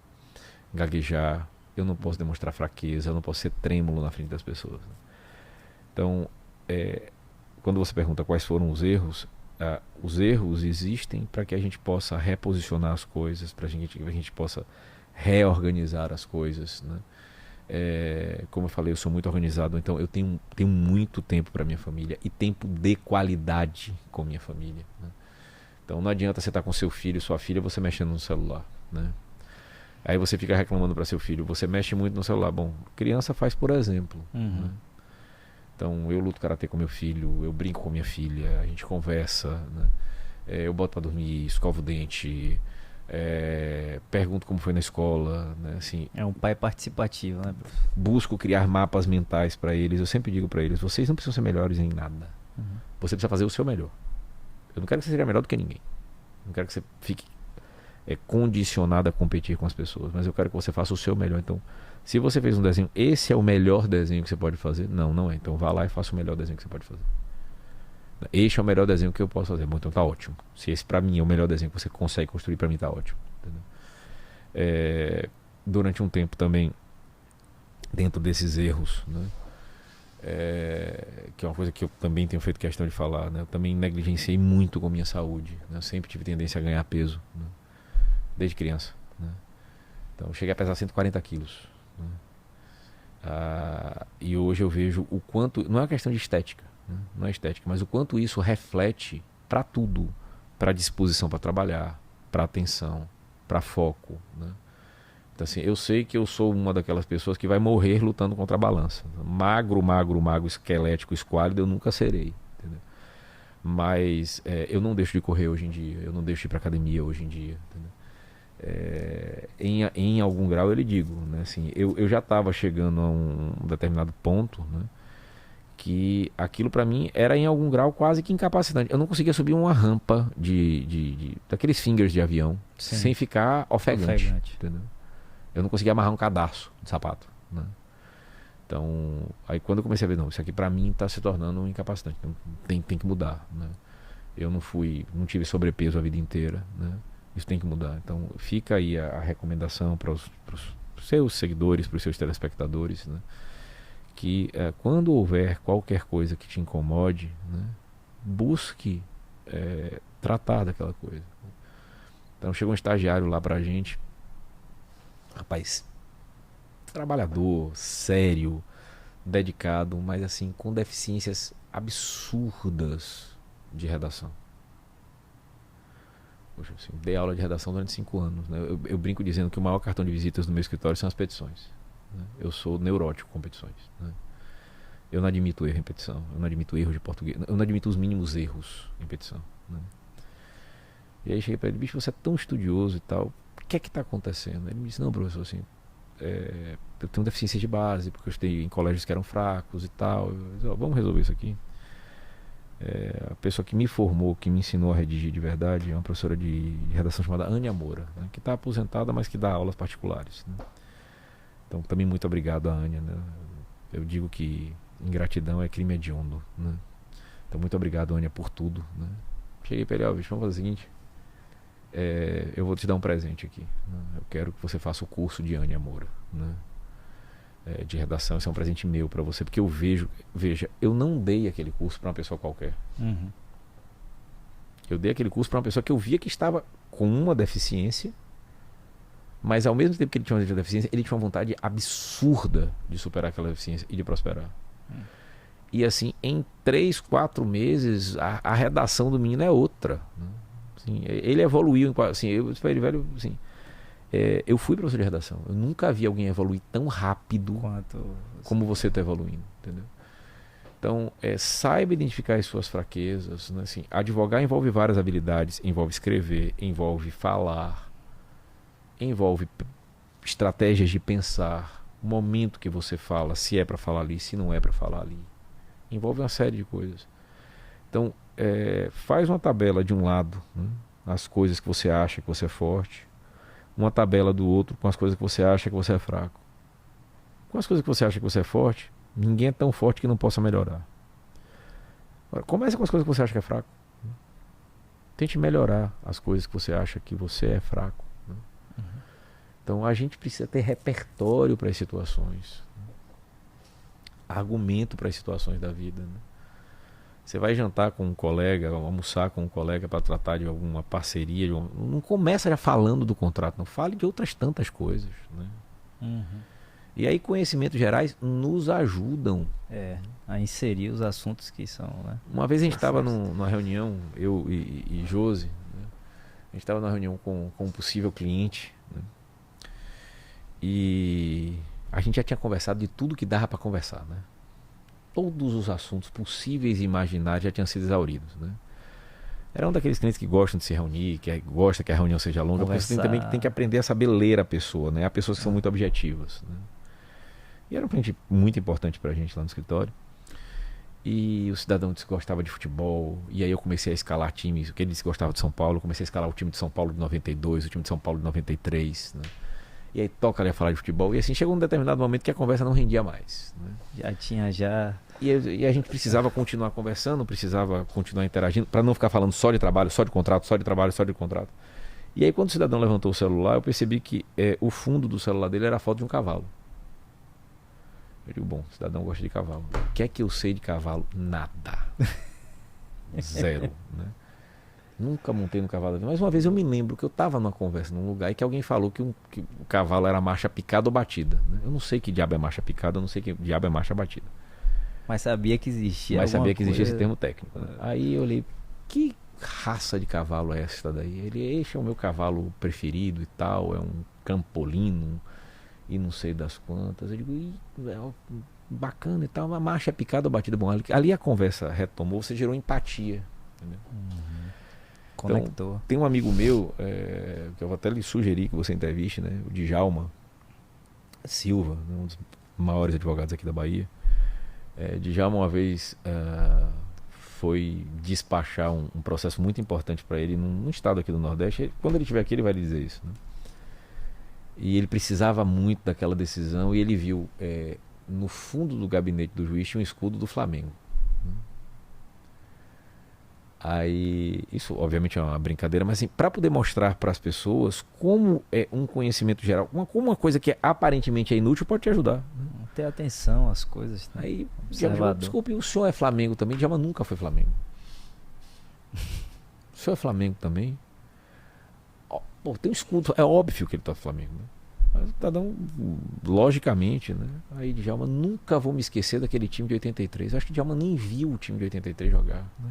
gaguejar, eu não posso demonstrar fraqueza, eu não posso ser trêmulo na frente das pessoas, né? Então, quando você pergunta quais foram os erros existem para que a gente possa reposicionar as coisas, para que a gente possa reorganizar as coisas, né? Como eu falei, eu sou muito organizado, então eu tenho muito tempo para minha família e tempo de qualidade com minha família, né? Então não adianta você estar com seu filho, sua filha, você mexendo no celular, né? Aí você fica reclamando para seu filho: você mexe muito no celular. Bom, criança faz por exemplo, né? Então eu luto karatê com meu filho, eu brinco com minha filha, a gente conversa, né? Eu boto pra dormir, escovo o dente, pergunto como foi na escola, né? Assim, É um pai participativo, né, professor? busco criar mapas mentais pra eles. Eu sempre digo pra eles: vocês não precisam ser melhores em nada. Uhum. Você precisa fazer o seu melhor. Eu não quero que você seja melhor do que ninguém. Não quero que você fique condicionado a competir com as pessoas, mas eu quero que você faça o seu melhor. Então, se você fez um desenho, esse é o melhor desenho que você pode fazer? Não, não é. Então vá lá e faça o melhor desenho que você pode fazer. Este é o melhor desenho que eu posso fazer. Bom, então tá ótimo. Se esse pra mim é o melhor desenho que você consegue construir, pra mim tá ótimo. Entendeu? Durante um tempo também, dentro desses erros, né? Que é uma coisa que eu também tenho feito questão de falar, né? Eu também negligenciei muito com minha saúde, né? Eu sempre tive tendência a ganhar peso, né? Desde criança, né? Então eu cheguei a pesar 140 quilos, né? E hoje eu vejo o quanto, não é uma questão de estética, né? Não é estética, mas o quanto isso reflete para tudo, para disposição para trabalhar, para atenção, para foco, né? Então, assim, eu sei que eu sou uma daquelas pessoas que vai morrer lutando contra a balança. Magro, magro, magro, esquelético, esquálido, eu nunca serei. Entendeu? Mas eu não deixo de correr hoje em dia, eu não deixo de ir para academia hoje em dia. Em algum grau eu lhe digo, né? Assim, eu já estava chegando a um determinado ponto, né? Que aquilo para mim era em algum grau quase que incapacitante. Eu não conseguia subir uma rampa daqueles fingers de avião. Sim. Sem ficar ofegante. Entendeu? Eu não conseguia amarrar um cadarço de sapato, né? Então, aí quando eu comecei a ver, não, isso aqui pra mim tá se tornando um incapacitante, então tem que mudar, né? Eu não tive sobrepeso a vida inteira, né? Isso tem que mudar. Então, fica aí a recomendação para os seus seguidores, para os seus telespectadores, né? Que quando houver qualquer coisa que te incomode, né? Busque tratar daquela coisa. Então, chegou um estagiário lá pra gente, rapaz, trabalhador, sério, dedicado, mas assim, com deficiências absurdas de redação. Poxa, assim, dei aula de redação durante 5 anos, né? Eu brinco dizendo que o maior cartão de visitas do meu escritório são as petições, né? Eu sou neurótico com petições, né? Eu não admito erro em petição, eu não admito erro de português, eu não admito os mínimos erros em petição, né? E aí cheguei para ele: bicho, você é tão estudioso e tal, o que é que está acontecendo? Ele me disse: não, professor, assim, eu tenho deficiência de base, porque eu estudei em colégios que eram fracos e tal. Eu disse: vamos resolver isso aqui. A pessoa que me formou, que me ensinou a redigir de verdade, é uma professora de redação chamada Ania Moura, né? Que está aposentada, mas que dá aulas particulares, né? Então também muito obrigado a Ania, né? Eu digo que ingratidão é crime hediondo, né? Então muito obrigado, Ania, por tudo, né? Cheguei para ele: ó, bicho, vamos fazer o seguinte, eu vou te dar um presente aqui, né? Eu quero que você faça o curso de Ania Moura, né? De redação. Esse é um presente meu para você, porque veja, eu não dei aquele curso para uma pessoa qualquer. Uhum. Eu dei aquele curso para uma pessoa que eu via que estava com uma deficiência, mas ao mesmo tempo que ele tinha uma deficiência, ele tinha uma vontade absurda de superar aquela deficiência e de prosperar. E assim, em 3, 4 meses a redação do menino é outra, né? Assim, ele evoluiu, assim, eu disse para ele: velho, assim, eu fui professor de redação, eu nunca vi alguém evoluir tão rápido como você está evoluindo, entendeu? Então, saiba identificar as suas fraquezas, né? Assim, advogar envolve várias habilidades, envolve escrever, envolve falar, envolve estratégias de pensar, o momento que você fala, se é para falar ali, se não é para falar ali, envolve uma série de coisas. Então, faz uma tabela de um lado, né? As coisas que você acha que você é forte, uma tabela do outro com as coisas que você acha que você é fraco. Com as coisas que você acha que você é forte, ninguém é tão forte que não possa melhorar. Agora, comece com as coisas que você acha que é fraco, né? Tente melhorar as coisas que você acha que você é fraco, né? Uhum. Então a gente precisa ter repertório para as situações, né? Argumento para as situações da vida, né? Você vai jantar com um colega, almoçar com um colega para tratar de alguma parceria, não começa já falando do contrato, não fale de outras tantas coisas, né? Uhum. E aí conhecimentos gerais nos ajudam a inserir os assuntos que são, né? Uma vez a gente estava numa reunião, eu e Josi, né? A gente estava numa reunião com um possível cliente, né? E a gente já tinha conversado de tudo que dava para conversar, né? todos os assuntos possíveis e imaginários já tinham sido exauridos, né? Era um daqueles clientes que gostam de se reunir, gosta que a reunião seja longa, porque você também tem que aprender a saber ler a pessoa, né? Há pessoas que são muito objetivas, né? E era um cliente muito importante pra gente lá no escritório. E o cidadão gostava de futebol, e aí eu comecei a escalar times, que ele disse que gostava de São Paulo, eu comecei a escalar o time de São Paulo de 92, o time de São Paulo de 93, né? E aí toca ali a falar de futebol, e assim chegou um determinado momento que a conversa não rendia mais, né? Já tinha, já... E a gente precisava continuar conversando, precisava continuar interagindo, para não ficar falando só de trabalho, só de contrato, só de trabalho, só de contrato. E aí quando o cidadão levantou o celular, eu percebi que o fundo do celular dele era a foto de um cavalo. Eu digo, bom, o cidadão gosta de cavalo. O que é que eu sei de cavalo? Nada. Zero, né? Nunca montei no cavalo. Mas uma vez eu me lembro que eu estava numa conversa num lugar e que alguém falou que o cavalo era marcha picada ou batida, né? Eu não sei que diabo é marcha picada, eu não sei que diabo é marcha batida. Mas sabia que existia Esse termo técnico, né? Aí eu olhei, que raça de cavalo é esta daí? Este é o meu cavalo preferido e tal, é um campolino e não sei das quantas. Eu digo, bacana e tal, uma marcha picada ou batida. Bom, ali a conversa retomou, você gerou empatia, entendeu? Conectou. Então, tem um amigo meu, que eu vou até lhe sugerir que você entreviste, né? O Djalma Silva, né? Um dos maiores advogados aqui da Bahia. Djalma uma vez foi despachar um processo muito importante para ele num estado aqui do Nordeste. Quando ele estiver aqui, ele vai lhe dizer isso, né? E ele precisava muito daquela decisão e ele viu no fundo do gabinete do juiz tinha um escudo do Flamengo. Aí, isso obviamente é uma brincadeira, mas assim, para poder mostrar para as pessoas como é um conhecimento geral, como uma coisa que aparentemente é inútil pode te ajudar, né? Ter atenção às coisas. Né? Aí, desculpe, o senhor é Flamengo também? Djalma nunca foi Flamengo. O senhor é Flamengo também? Pô, tem um escudo, é óbvio que ele tá Flamengo, né? Mas tá dando, logicamente, né? Aí Djalma, nunca vou me esquecer daquele time de 83. Acho que Djalma nem viu o time de 83 jogar, né?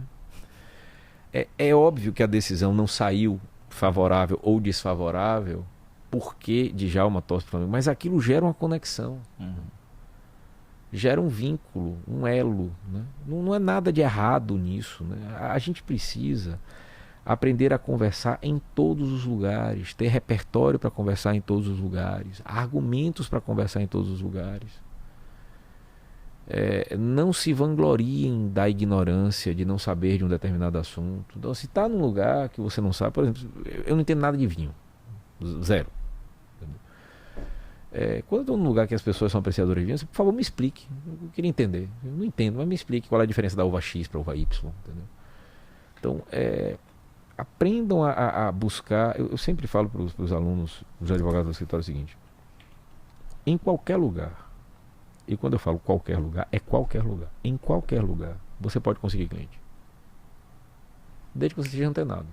É óbvio que a decisão não saiu favorável ou desfavorável porque Djalma torce pro Flamengo, mas aquilo gera uma conexão. Gera um vínculo, um elo, né? Não é nada de errado nisso, né? A gente precisa aprender a conversar em todos os lugares, ter repertório para conversar em todos os lugares, argumentos para conversar em todos os lugares. Não se vangloriem da ignorância, de não saber de um determinado assunto. Então, se está num lugar que você não sabe, por exemplo, eu não entendo nada de vinho, zero. Quando eu estou num lugar que as pessoas são apreciadoras de vinho, por favor, me explique. Eu queria entender. Eu não entendo, mas me explique qual é a diferença da uva X para a uva Y. Entendeu? Então, aprendam a buscar. Eu sempre falo para os alunos, os advogados do escritório, o seguinte: em qualquer lugar, e quando eu falo qualquer lugar, é qualquer lugar, em qualquer lugar, você pode conseguir cliente, desde que você esteja antenado.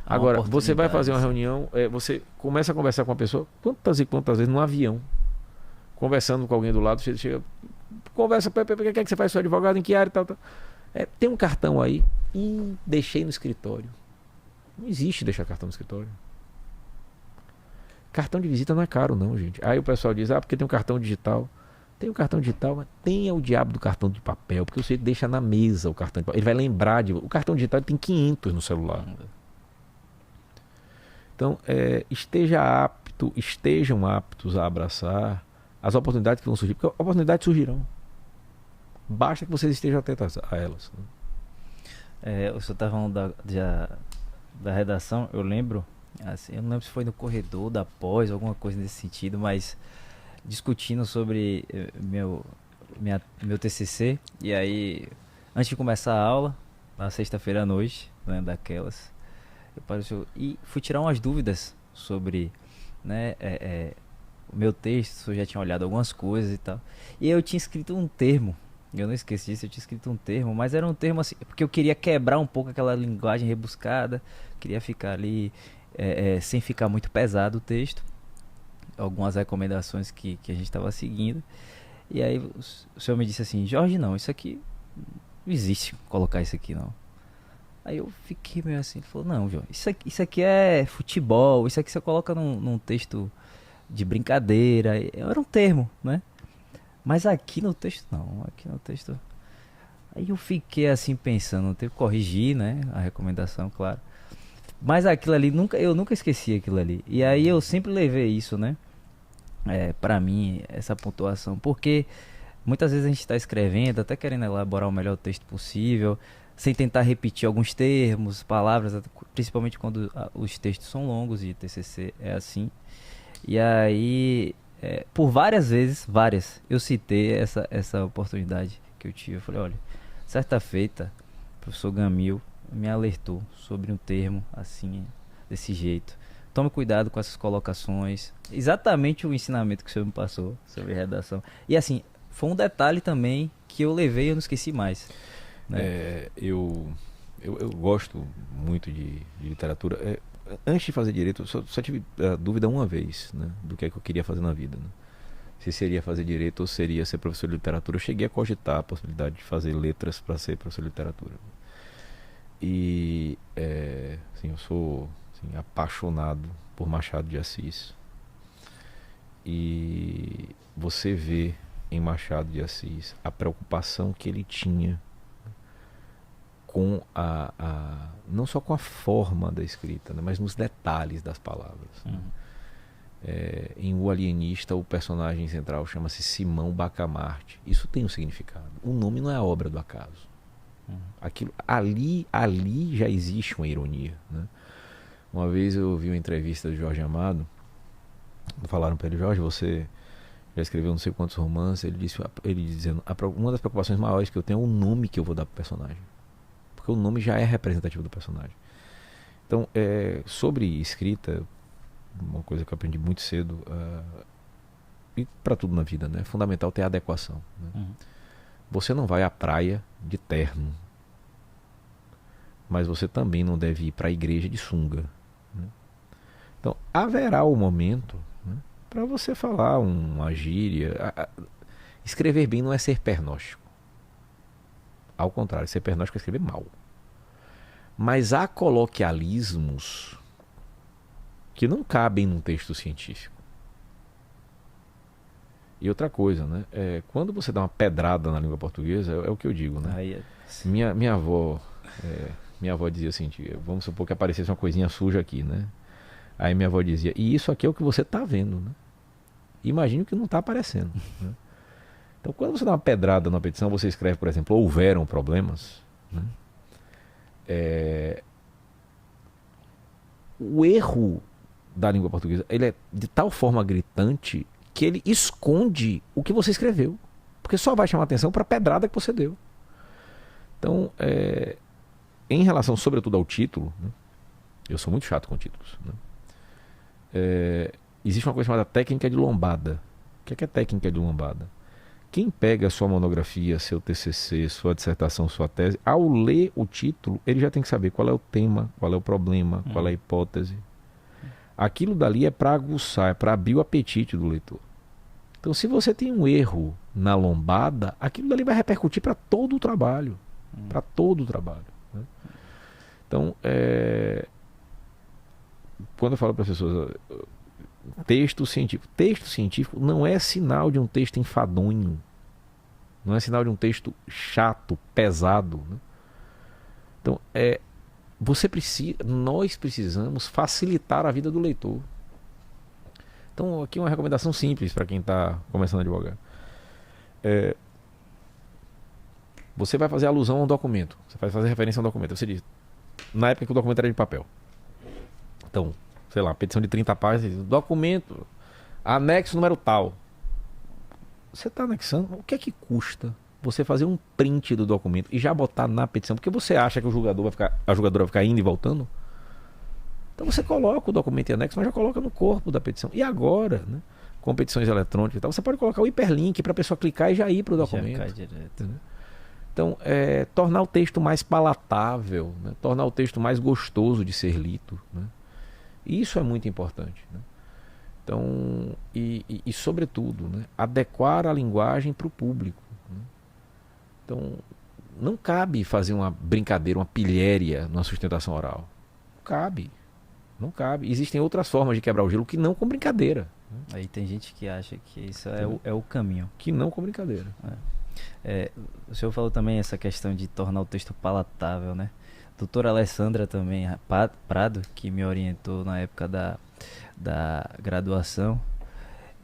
Agora, você vai fazer uma reunião, você começa a conversar com uma pessoa, quantas e quantas vezes no avião, conversando com alguém do lado, você chega, conversa, o que é que você faz, seu advogado, em que área e tal. Tem um cartão aí, e deixei no escritório. Não existe deixar cartão no escritório. Cartão de visita não é caro não, gente. Aí o pessoal diz, porque tem um cartão digital. Tem um cartão digital, mas tenha o diabo do cartão de papel, porque você deixa na mesa o cartão de papel. Ele vai lembrar o cartão digital tem 500 no celular. Então, estejam aptos a abraçar as oportunidades que vão surgir, porque oportunidades surgirão. Basta que vocês estejam atentos a elas, né? O senhor estava falando da redação, eu lembro, assim, eu não lembro se foi no corredor da pós, alguma coisa nesse sentido, mas discutindo sobre meu TCC, e aí, antes de começar a aula, na sexta-feira à noite, né, daquelas, e fui tirar umas dúvidas sobre, né, o meu texto, eu já tinha olhado algumas coisas e tal, e eu tinha escrito um termo. Eu não esqueci disso, eu tinha escrito um termo, mas era um termo assim, porque eu queria quebrar um pouco aquela linguagem rebuscada, queria ficar ali sem ficar muito pesado o texto, algumas recomendações que a gente estava seguindo, e aí o senhor me disse assim, Jorge, não, isso aqui, não existe colocar isso aqui não. Aí eu fiquei meio assim, ele falou, não, Jorge, isso aqui é futebol, isso aqui você coloca num texto de brincadeira, era um termo, né? Mas aqui no texto não, aqui no texto. Aí eu fiquei assim pensando, teve que corrigir, né? A recomendação, claro. Mas aquilo ali, eu nunca esqueci aquilo ali. E aí eu sempre levei isso, né? Pra mim, essa pontuação. Porque muitas vezes a gente está escrevendo, até querendo elaborar o melhor texto possível, sem tentar repetir alguns termos, palavras, principalmente quando os textos são longos e TCC é assim. E aí, por várias vezes, várias, eu citei essa oportunidade que eu tive. Eu falei, olha, certa feita, o professor Gamil me alertou sobre um termo assim, desse jeito. Tome cuidado com essas colocações. Exatamente o ensinamento que o senhor me passou sobre redação. E assim, foi um detalhe também que eu levei e eu não esqueci mais. Né? Eu gosto muito de literatura. Antes de fazer direito, eu só tive dúvida uma vez, né, do que é que eu queria fazer na vida. Né? Se seria fazer direito ou seria ser professor de literatura. Eu cheguei a cogitar a possibilidade de fazer letras para ser professor de literatura. E assim, eu sou assim, apaixonado por Machado de Assis. E você vê em Machado de Assis a preocupação que ele tinha com não só com a forma da escrita, né, mas nos detalhes das palavras. Né? Em O Alienista, o personagem central chama-se Simão Bacamarte. Isso tem um significado. O nome não é a obra do acaso. Aquilo, ali já existe uma ironia. Né? Uma vez eu ouvi uma entrevista do Jorge Amado. Falaram para ele, Jorge, você já escreveu não sei quantos romances. Ele dizendo, uma das preocupações maiores que eu tenho é o nome que eu vou dar para o personagem. Porque o nome já é representativo do personagem. Então, sobre escrita, uma coisa que eu aprendi muito cedo, e para tudo na vida, né? É fundamental ter adequação. Né? Você não vai à praia de terno, mas você também não deve ir para a igreja de sunga. Né? Então, haverá o momento, né, para você falar uma gíria. Escrever bem não é ser pernóstico. Ao contrário, ser pernóstico é escrever mal. Mas há coloquialismos que não cabem num texto científico. E outra coisa, né? Quando você dá uma pedrada na língua portuguesa, é o que eu digo, né? Minha avó dizia assim, vamos supor que aparecesse uma coisinha suja aqui, né? Aí minha avó dizia, e isso aqui é o que você está vendo, né? Imagine o que não está aparecendo. Né? Então, quando você dá uma pedrada na petição, você escreve, por exemplo, houveram problemas, né? O erro da língua portuguesa, ele é de tal forma gritante que ele esconde o que você escreveu, porque só vai chamar atenção para a pedrada que você deu. Então, em relação sobretudo ao título, né, eu sou muito chato com títulos, né, existe uma coisa chamada técnica de lombada. O que é técnica de lombada? Quem pega sua monografia, seu TCC, sua dissertação, sua tese, ao ler o título, ele já tem que saber qual é o tema, qual é o problema, qual é a hipótese. Aquilo dali é para aguçar, é para abrir o apetite do leitor. Então, se você tem um erro na lombada, aquilo dali vai repercutir para todo o trabalho. Para todo o trabalho. Né? Então, quando eu falo para as pessoas, texto científico não é sinal de um texto enfadonho. Não é sinal de um texto chato, pesado. Né? Então, nós precisamos facilitar a vida do leitor. Então, aqui uma recomendação simples para quem está começando a advogar. Você vai fazer alusão a um documento. Você vai fazer referência a um documento. Você diz, na época que o documento era de papel. Então, sei lá, petição de 30 páginas, documento, anexo número tal. Você está anexando, o que é que custa você fazer um print do documento e já botar na petição? Porque você acha que a julgadora vai ficar indo e voltando? Então você coloca o documento em anexo, mas já coloca no corpo da petição. E agora, né, com petições eletrônicas e tal, você pode colocar o hiperlink para a pessoa clicar e já ir para o documento. Já cai direto. Né? Então, tornar o texto mais palatável, né? Tornar o texto mais gostoso de ser lido. Né? Isso é muito importante. Né? Então, e sobretudo, né? Adequar a linguagem para o público. Né? Então, não cabe fazer uma brincadeira, uma pilhéria na sustentação oral. Não cabe. Existem outras formas de quebrar o gelo que não com brincadeira. Aí tem gente que acha que isso Entendeu? é o caminho. Que não com brincadeira. O senhor falou também essa questão de tornar o texto palatável, né? Doutora Alessandra também, Prado, que me orientou na época da graduação,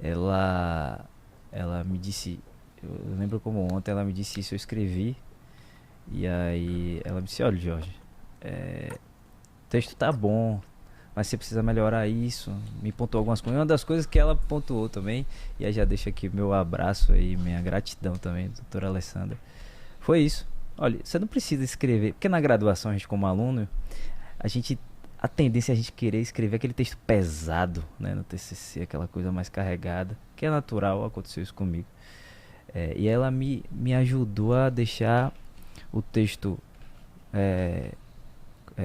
ela, ela me disse, eu lembro como ontem, ela me disse isso, eu escrevi, e aí ela me disse, olha, Jorge, o texto tá bom, mas você precisa melhorar isso. Me pontuou algumas coisas. Uma das coisas que ela pontuou também, e aí já deixo aqui meu abraço aí, minha gratidão também, doutora Alessandra, foi isso. Olha, você não precisa escrever, porque na graduação a gente como aluno, a tendência é a gente querer escrever aquele texto pesado, né, no TCC, aquela coisa mais carregada, que é natural, aconteceu isso comigo. E ela me ajudou a deixar o texto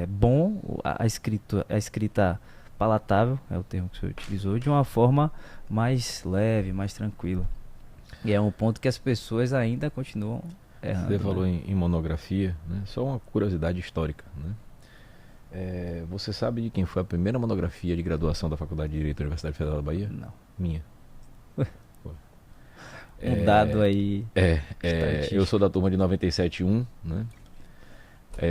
bom, a escrita palatável, é o termo que o senhor utilizou, de uma forma mais leve, mais tranquila. E é um ponto que as pessoas ainda continuam errando. Você falou né? em monografia, né? Só uma curiosidade histórica, né? Você sabe de quem foi a primeira monografia de graduação da Faculdade de Direito da Universidade Federal da Bahia? Não. Minha. Foi. Um dado aí. Eu sou da turma de 97-1, né?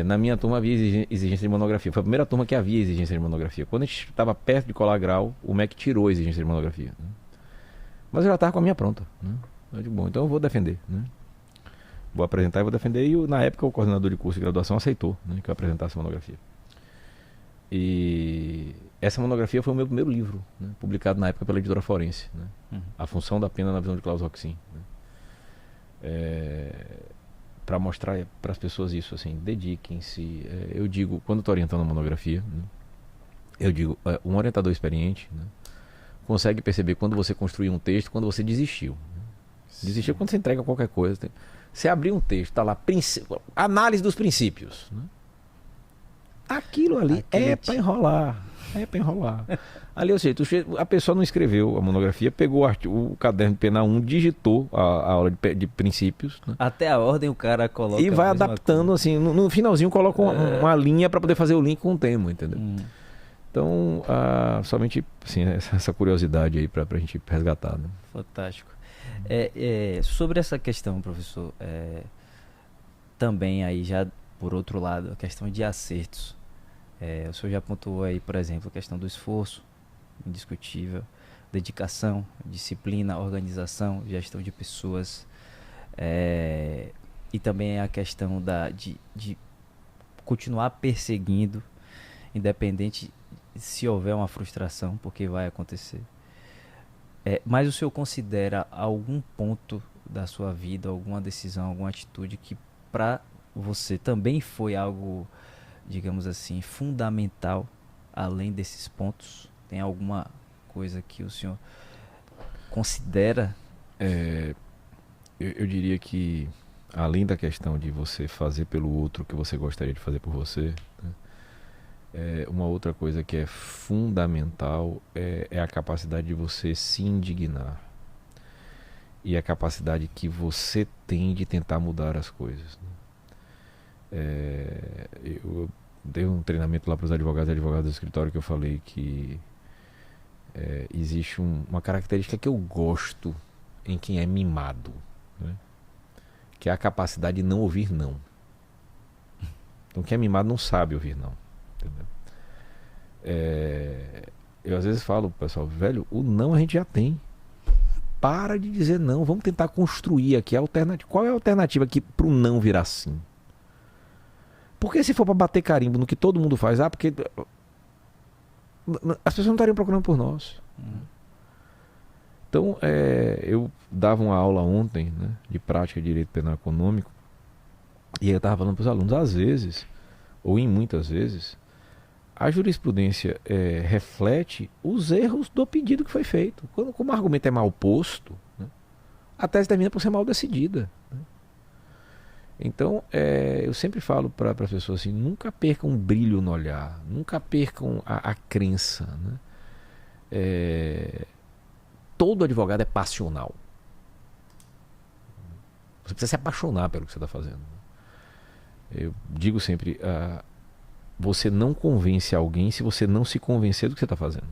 Na minha turma havia exigência de monografia. Foi a primeira turma que havia exigência de monografia. Quando a gente estava perto de colar grau, o MEC tirou a exigência de monografia, né? Mas eu já estava com a minha pronta, né? Eu digo, bom, então eu vou defender, né? Vou apresentar e vou defender. E na época o coordenador de curso de graduação aceitou, né, que eu apresentasse a monografia. E essa monografia foi o meu primeiro livro, né, publicado na época pela editora Forense, né? A Função da Pena na Visão de Klaus Roxin, né? Para mostrar para as pessoas isso, assim, dediquem-se. Eu digo, quando estou orientando a monografia, né, eu digo, um orientador experiente, né, consegue perceber quando você construiu um texto, quando você desistiu. Né? Desistiu quando você entrega qualquer coisa. Você abriu um texto, está lá, análise dos princípios. Né? Aquilo ali é para enrolar. É para enrolar. Ali, ou seja, a pessoa não escreveu a monografia, pegou o caderno de pena 1, digitou a aula de princípios. Né? Até a ordem o cara coloca. E vai adaptando, assim, no finalzinho coloca uma linha para poder fazer o link com o tema, entendeu? Então, somente assim, essa curiosidade aí para a gente resgatar. Né? Fantástico. Sobre essa questão, professor, também aí já por outro lado, a questão de acertos. O senhor já pontuou aí, por exemplo, a questão do esforço, indiscutível, dedicação, disciplina, organização, gestão de pessoas, e também a questão de continuar perseguindo, independente se houver uma frustração, porque vai acontecer. Mas o senhor considera algum ponto da sua vida, alguma decisão, alguma atitude que para você também foi algo, digamos assim, fundamental, além desses pontos? Tem alguma coisa que o senhor considera? Eu diria que, além da questão de você fazer pelo outro o que você gostaria de fazer por você, né? Uma outra coisa que é fundamental é a capacidade de você se indignar e a capacidade que você tem de tentar mudar as coisas, né? Eu dei um treinamento lá para os advogados e advogadas do escritório que eu falei que existe uma característica que eu gosto em quem é mimado, né? Que é a capacidade de não ouvir não. Então quem é mimado não sabe ouvir não. Entendeu? Eu às vezes falo pro pessoal, velho, o não a gente já tem. Para de dizer não, vamos tentar construir aqui a alternativa. Qual é a alternativa aqui pro não virar sim? Porque se for para bater carimbo no que todo mundo faz, porque as pessoas não estariam procurando por nós. Então, eu dava uma aula ontem, né, de prática de direito penal econômico, e eu estava falando para os alunos, às vezes, ou em muitas vezes, a jurisprudência reflete os erros do pedido que foi feito. Como o argumento é mal posto, né, a tese termina por ser mal decidida. Né? Então, eu sempre falo para as pessoas assim, nunca percam um brilho no olhar, nunca percam a crença. Né? Todo advogado é passional. Você precisa se apaixonar pelo que você está fazendo. Eu digo sempre, você não convence alguém se você não se convencer do que você está fazendo.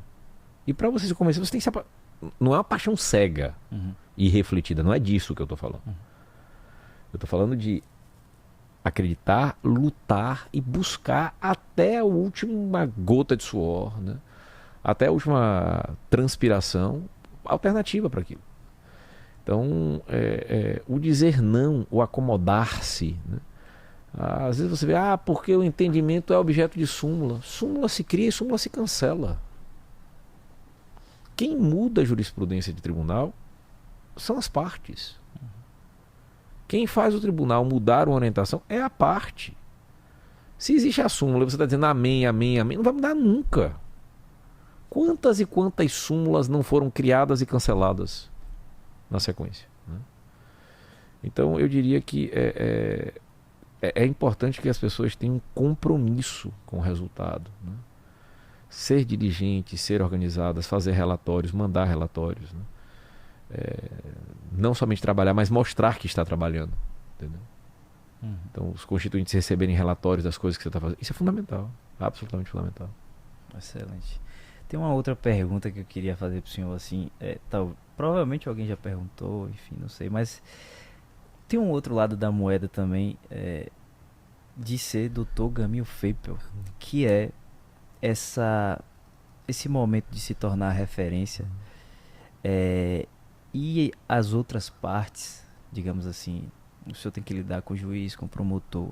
E para você se convencer, você tem que não é uma paixão cega Uhum. e refletida, não é disso que eu estou falando. Eu estou falando de acreditar, lutar e buscar até a última gota de suor, né? Até a última transpiração alternativa para aquilo. Então, o dizer não, o acomodar-se, né? Às vezes você vê, porque o entendimento é objeto de súmula. Súmula se cria e súmula se cancela. Quem muda a jurisprudência de tribunal são as partes. Quem faz o tribunal mudar uma orientação é a parte. Se existe a súmula e você está dizendo amém, amém, amém, não vai mudar nunca. Quantas e quantas súmulas não foram criadas e canceladas na sequência, né? Então eu diria que é importante que as pessoas tenham um compromisso com o resultado, né? Ser diligente, ser organizadas, fazer relatórios, mandar relatórios, né? Não somente trabalhar, mas mostrar que está trabalhando, entendeu? Então os constituintes receberem relatórios das coisas que você está fazendo, isso é fundamental, absolutamente fundamental. Excelente. Tem uma outra pergunta que eu queria fazer pro senhor, assim, provavelmente alguém já perguntou, enfim, não sei, mas tem um outro lado da moeda também, de ser Dr. Gamil Feipel, que é esse momento de se tornar referência, e as outras partes, digamos assim, o senhor tem que lidar com o juiz, com o promotor.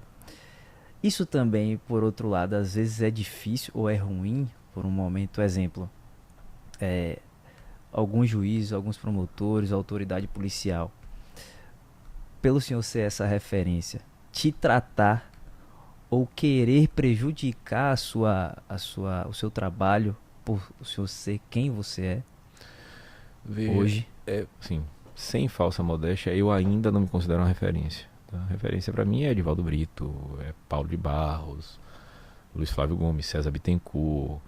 Isso também, por outro lado, às vezes é difícil ou é ruim por um momento. Exemplo, alguns juízes, alguns promotores, autoridade policial, pelo senhor ser essa referência, te tratar ou querer prejudicar o seu trabalho por o senhor ser quem você é hoje? Sim, sem falsa modéstia, eu ainda não me considero uma referência, tá? Referência para mim é Edivaldo Brito, é Paulo de Barros, Luiz Flávio Gomes, César Bittencourt,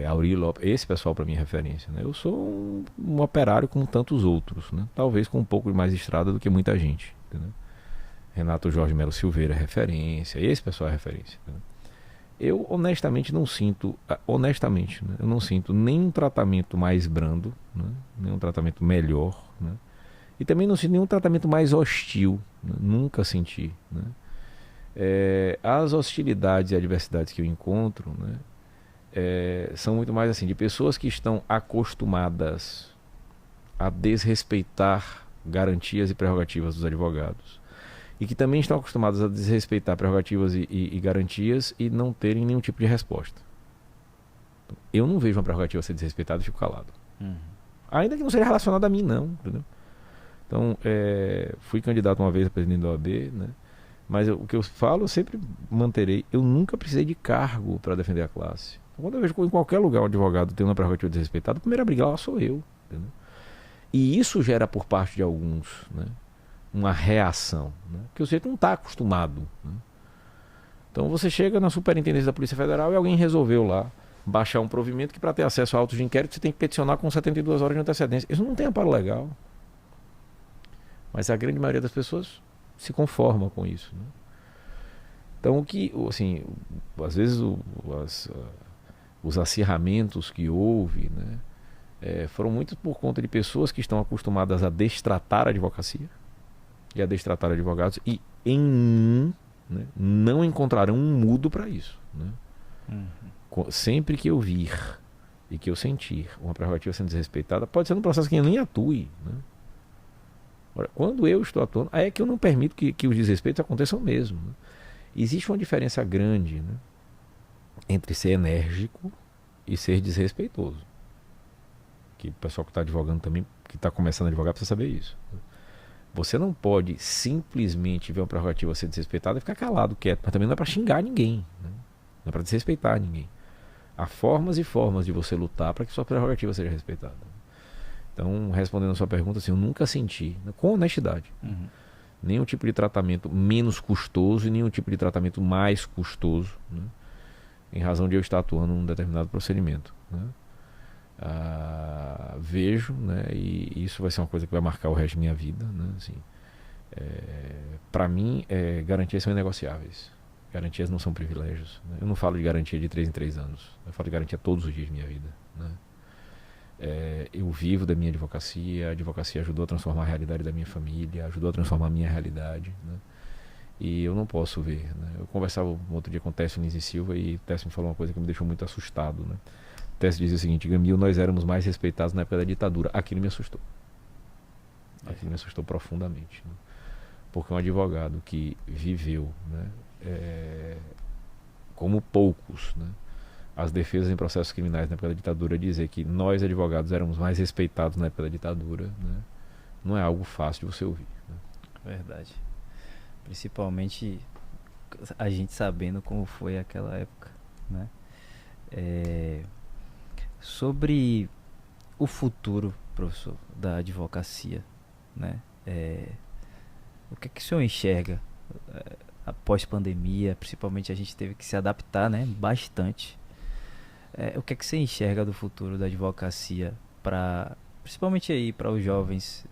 Auri Lopes. Esse pessoal para mim é referência, né? Eu sou um operário como tantos outros, né? Talvez com um pouco mais de estrada do que muita gente, entendeu? Renato Jorge Melo Silveira é referência, esse pessoal é referência, entendeu? Eu honestamente não sinto, né, eu não sinto nenhum tratamento mais brando, né, nenhum tratamento melhor, né, e também não sinto nenhum tratamento mais hostil, né, nunca senti, né. As hostilidades e adversidades que eu encontro, né, são muito mais assim, de pessoas que estão acostumadas a desrespeitar garantias e prerrogativas dos advogados, e que também estão acostumadas a desrespeitar prerrogativas e garantias e não terem nenhum tipo de resposta. Eu não vejo uma prerrogativa ser desrespeitada e fico calado. Ainda que não seja relacionada a mim, não, entendeu? Então, fui candidato uma vez a presidente da OAB, né? Mas o que eu falo, eu sempre manterei. Eu nunca precisei de cargo para defender a classe. Quando eu vejo que em qualquer lugar um advogado tem uma prerrogativa desrespeitada, a primeira a brigar lá sou eu, entendeu? E isso gera por parte de alguns, né, uma reação, né? Porque o sujeito não está acostumado, né? Então você chega na superintendência da Polícia Federal e alguém resolveu lá baixar um provimento que para ter acesso a autos de inquérito você tem que peticionar com 72 horas de antecedência. Isso não tem amparo legal. Mas a grande maioria das pessoas se conforma com isso, né? Então o que, assim, às vezes os acirramentos que houve, né, foram muito por conta de pessoas que estão acostumadas a destratar a advocacia e a destratar advogados, e em mim, né, não encontrarão um mudo para isso, né? Sempre que eu vir e que eu sentir uma prerrogativa sendo desrespeitada, pode ser num processo que eu nem atue, né? Agora, quando eu estou atuando, aí é que eu não permito que os desrespeitos aconteçam mesmo, né? Existe uma diferença grande, né, entre ser enérgico e ser desrespeitoso, que o pessoal que está advogando também, que está começando a advogar, precisa saber isso, né? Você não pode simplesmente ver uma prerrogativa ser desrespeitada e ficar calado, quieto. Mas também não é para xingar ninguém, né? Não é para desrespeitar ninguém. Há formas e formas de você lutar para que sua prerrogativa seja respeitada. Então, respondendo a sua pergunta, assim, eu nunca senti, com honestidade, nenhum tipo de tratamento menos custoso e nenhum tipo de tratamento mais custoso, né, em razão de eu estar atuando num determinado procedimento, né. Vejo, né, e isso vai ser uma coisa que vai marcar o resto da minha vida, né, assim, para mim, garantias são inegociáveis. Garantias não são privilégios, né? Eu não falo de garantia de 3 em 3 anos, eu falo de garantia todos os dias da minha vida, né? Eu vivo da minha advocacia, a advocacia ajudou a transformar a realidade da minha família, ajudou a transformar a minha realidade, né? E eu não posso ver, né? Eu conversava um outro dia com o Técio Lins e Silva e o Técio me falou uma coisa que me deixou muito assustado, né? O Técio dizia o seguinte: Gamil, nós éramos mais respeitados na época da ditadura. Aquilo me assustou. Aquilo me assustou profundamente, né? Porque um advogado que viveu, né, como poucos, né, as defesas em processos criminais na época da ditadura, dizer que nós advogados éramos mais respeitados na época da ditadura, né, não é algo fácil de você ouvir, né? Verdade. Principalmente a gente sabendo como foi aquela época, né? Sobre o futuro, professor, da advocacia, né? O que é que o senhor enxerga após pandemia? Principalmente a gente teve que se adaptar, né? Bastante. O que é que você enxerga do futuro da advocacia principalmente aí para os jovens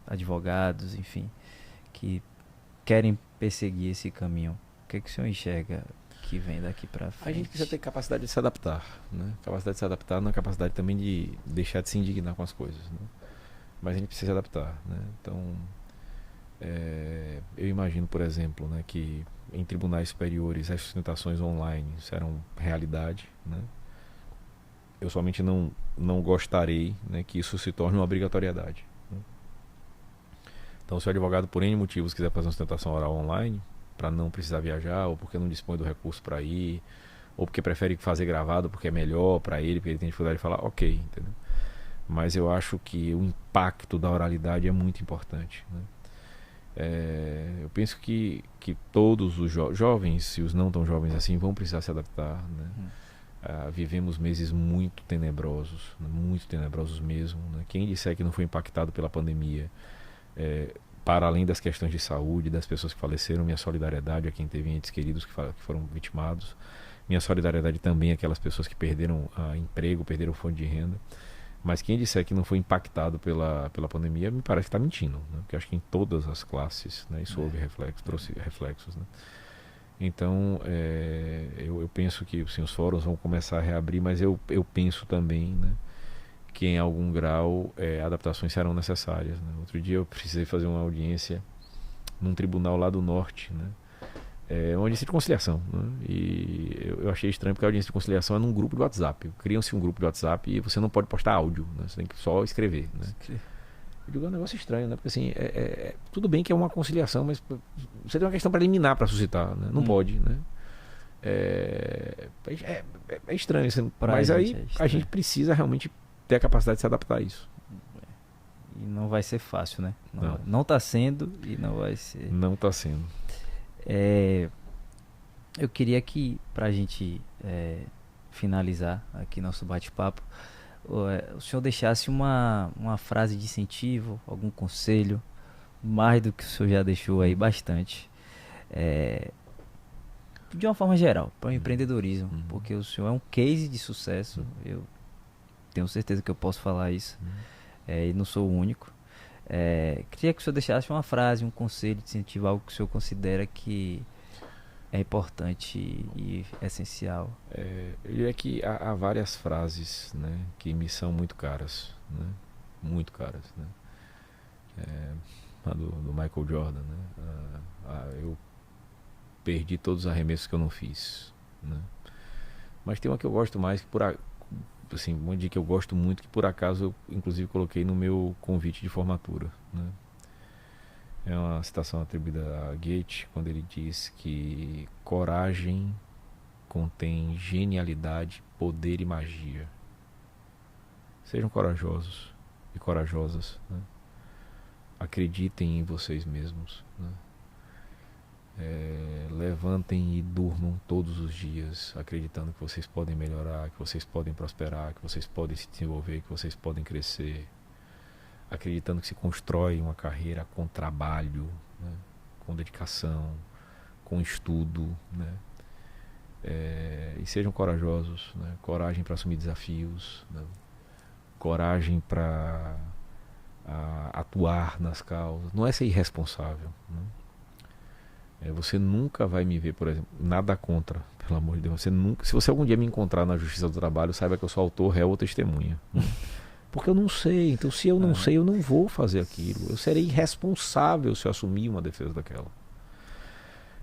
advogados, enfim, que querem perseguir esse caminho? O que é que o senhor enxerga que vem daqui para frente? A gente precisa ter capacidade de se adaptar, né? Capacidade de se adaptar não é capacidade também de deixar de se indignar com as coisas, né? Mas a gente precisa se adaptar, né? Então, eu imagino, por exemplo, né, que em tribunais superiores as sustentações online serão realidade, né? Eu somente não gostarei, né, que isso se torne uma obrigatoriedade, né? Então, se o advogado por N motivos quiser fazer uma sustentação oral online, para não precisar viajar, ou porque não dispõe do recurso para ir, ou porque prefere fazer gravado porque é melhor para ele, porque ele tem dificuldade de falar, ok, entendeu? Mas eu acho que o impacto da oralidade é muito importante, né? Eu penso que todos os jovens e os não tão jovens assim vão precisar se adaptar, né? Vivemos meses muito tenebrosos mesmo, né? Quem disser que não foi impactado pela pandemia, para além das questões de saúde, das pessoas que faleceram, minha solidariedade a quem teve entes queridos que foram vitimados, minha solidariedade também àquelas pessoas que perderam emprego, perderam fonte de renda. Mas quem disser que não foi impactado pela pandemia, me parece que está mentindo, né? Porque acho que em todas as classes, né, isso trouxe reflexos, né? Então, eu penso que assim, os fóruns vão começar a reabrir, mas eu penso também, né, que em algum grau adaptações serão necessárias, né? Outro dia eu precisei fazer uma audiência num tribunal lá do norte, né? Uma audiência de conciliação, né? E eu achei estranho porque a audiência de conciliação é num grupo de WhatsApp. Criam-se um grupo de WhatsApp e você não pode postar áudio, né? Você tem que só escrever, né? Eu digo, é um negócio estranho, né? Porque assim, tudo bem que é uma conciliação, mas você tem uma questão preliminar para suscitar, né? Não pode, né? É estranho, assim, mas aí a gente precisa realmente ter a capacidade de se adaptar a isso. E não vai ser fácil, né? Não está sendo e não vai ser. Não está sendo. Eu queria que, para a gente finalizar aqui nosso bate-papo, o senhor deixasse uma frase de incentivo, algum conselho, mais do que o senhor já deixou aí bastante, de uma forma geral, para o empreendedorismo, porque o senhor é um case de sucesso, eu tenho certeza que eu posso falar isso, e não sou o único. Queria que o senhor deixasse uma frase, um conselho de incentivo, algo que o senhor considera que é importante e essencial. Eu diria que há várias frases, né, que me são muito caras, né? Muito caras, né? A do Michael Jordan, né? Eu perdi todos os arremessos que eu não fiz, né? Mas tem uma que eu gosto mais, assim, uma dica que eu gosto muito, que por acaso eu inclusive coloquei no meu convite de formatura, né? É uma citação atribuída a Goethe, quando ele diz que coragem contém genialidade, poder e magia. Sejam corajosos e corajosas, né? Acreditem em vocês mesmos, né? Levantem e durmam todos os dias acreditando que vocês podem melhorar, que vocês podem prosperar, que vocês podem se desenvolver, que vocês podem crescer, acreditando que se constrói uma carreira com trabalho, né? Com dedicação, com estudo, né? E sejam corajosos, né? Coragem para assumir desafios, né? Coragem para atuar nas causas, não é ser irresponsável, né? Você nunca vai me ver, por exemplo, nada contra, pelo amor de Deus, você nunca, se você algum dia me encontrar na Justiça do Trabalho, saiba que eu sou autor, réu ou testemunha, né? Porque eu não sei. Então, se eu não sei, eu não vou fazer aquilo. Eu serei irresponsável se eu assumir uma defesa daquela.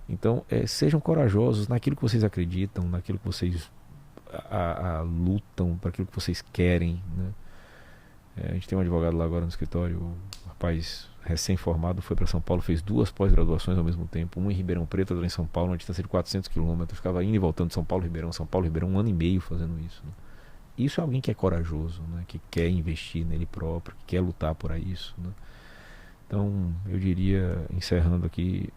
Então, sejam corajosos naquilo que vocês acreditam, naquilo que vocês lutam, para aquilo que vocês querem, né? A gente tem um advogado lá agora no escritório, um rapaz recém-formado, foi para São Paulo, fez 2 pós-graduações ao mesmo tempo, uma em Ribeirão Preto, outra em São Paulo, uma distância de 400 quilômetros, ficava indo e voltando de São Paulo, Ribeirão, 1 ano e meio fazendo isso, né? Isso é alguém que é corajoso, né? Que quer investir nele próprio, que quer lutar por isso, né? Então, eu diria, encerrando aqui,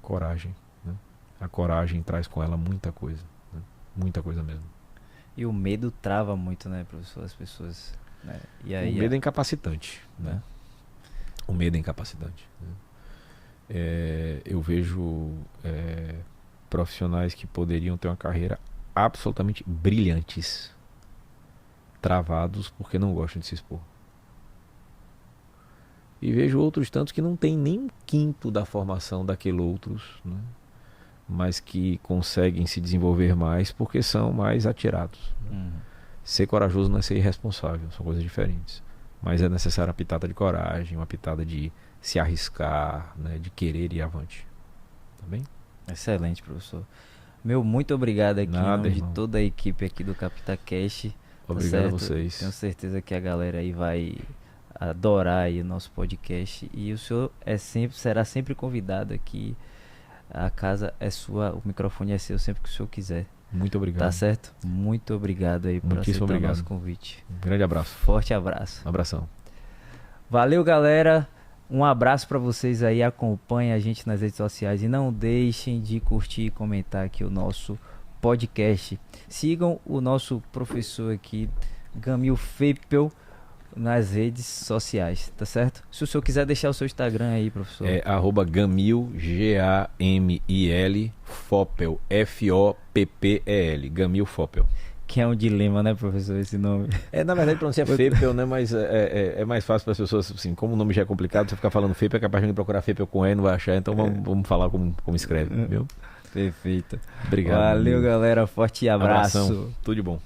coragem, né? A coragem traz com ela muita coisa, né? Muita coisa mesmo. E o medo trava muito, né, professor, as pessoas, né? E aí, o medo é incapacitante, né? O medo é incapacitante, né? Eu vejo profissionais que poderiam ter uma carreira absolutamente brilhantes, travados porque não gostam de se expor. E vejo outros tantos que não têm nem 1/5 da formação daqueles outros, né? Mas que conseguem se desenvolver mais porque são mais atirados. Ser corajoso não é ser irresponsável, são coisas diferentes. Mas é necessário uma pitada de coragem, uma pitada de se arriscar, né? De querer ir avante. Tá bem? Excelente, professor. Muito obrigado aqui em nome de toda a equipe aqui do CapitaCast. Obrigado a vocês. Tenho certeza que a galera aí vai adorar aí o nosso podcast. E o senhor será sempre convidado aqui. A casa é sua, o microfone é seu sempre que o senhor quiser. Muito obrigado. Tá certo? Muito obrigado aí por aceitar o nosso convite. Um grande abraço. Forte abraço. Um abração. Valeu, galera. Um abraço para vocês aí. Acompanhem a gente nas redes sociais e não deixem de curtir e comentar aqui o nosso podcast. Sigam o nosso professor aqui, Gamil Feipel, nas redes sociais, tá certo? Se o senhor quiser deixar o seu Instagram aí, professor. É @Gamil, Gamil, Foppel, Foppel, Gamil Foppel. Que é um dilema, né, professor, esse nome? Na verdade pronuncia Feipel, né, mas é mais fácil para as pessoas, assim, como o nome já é complicado, você ficar falando Feipel, é capaz de procurar Feipel com E, não vai achar, então vamos falar como escreve, viu? Perfeito. Obrigado. Valeu, galera, forte abraço. Abração. Tudo de bom.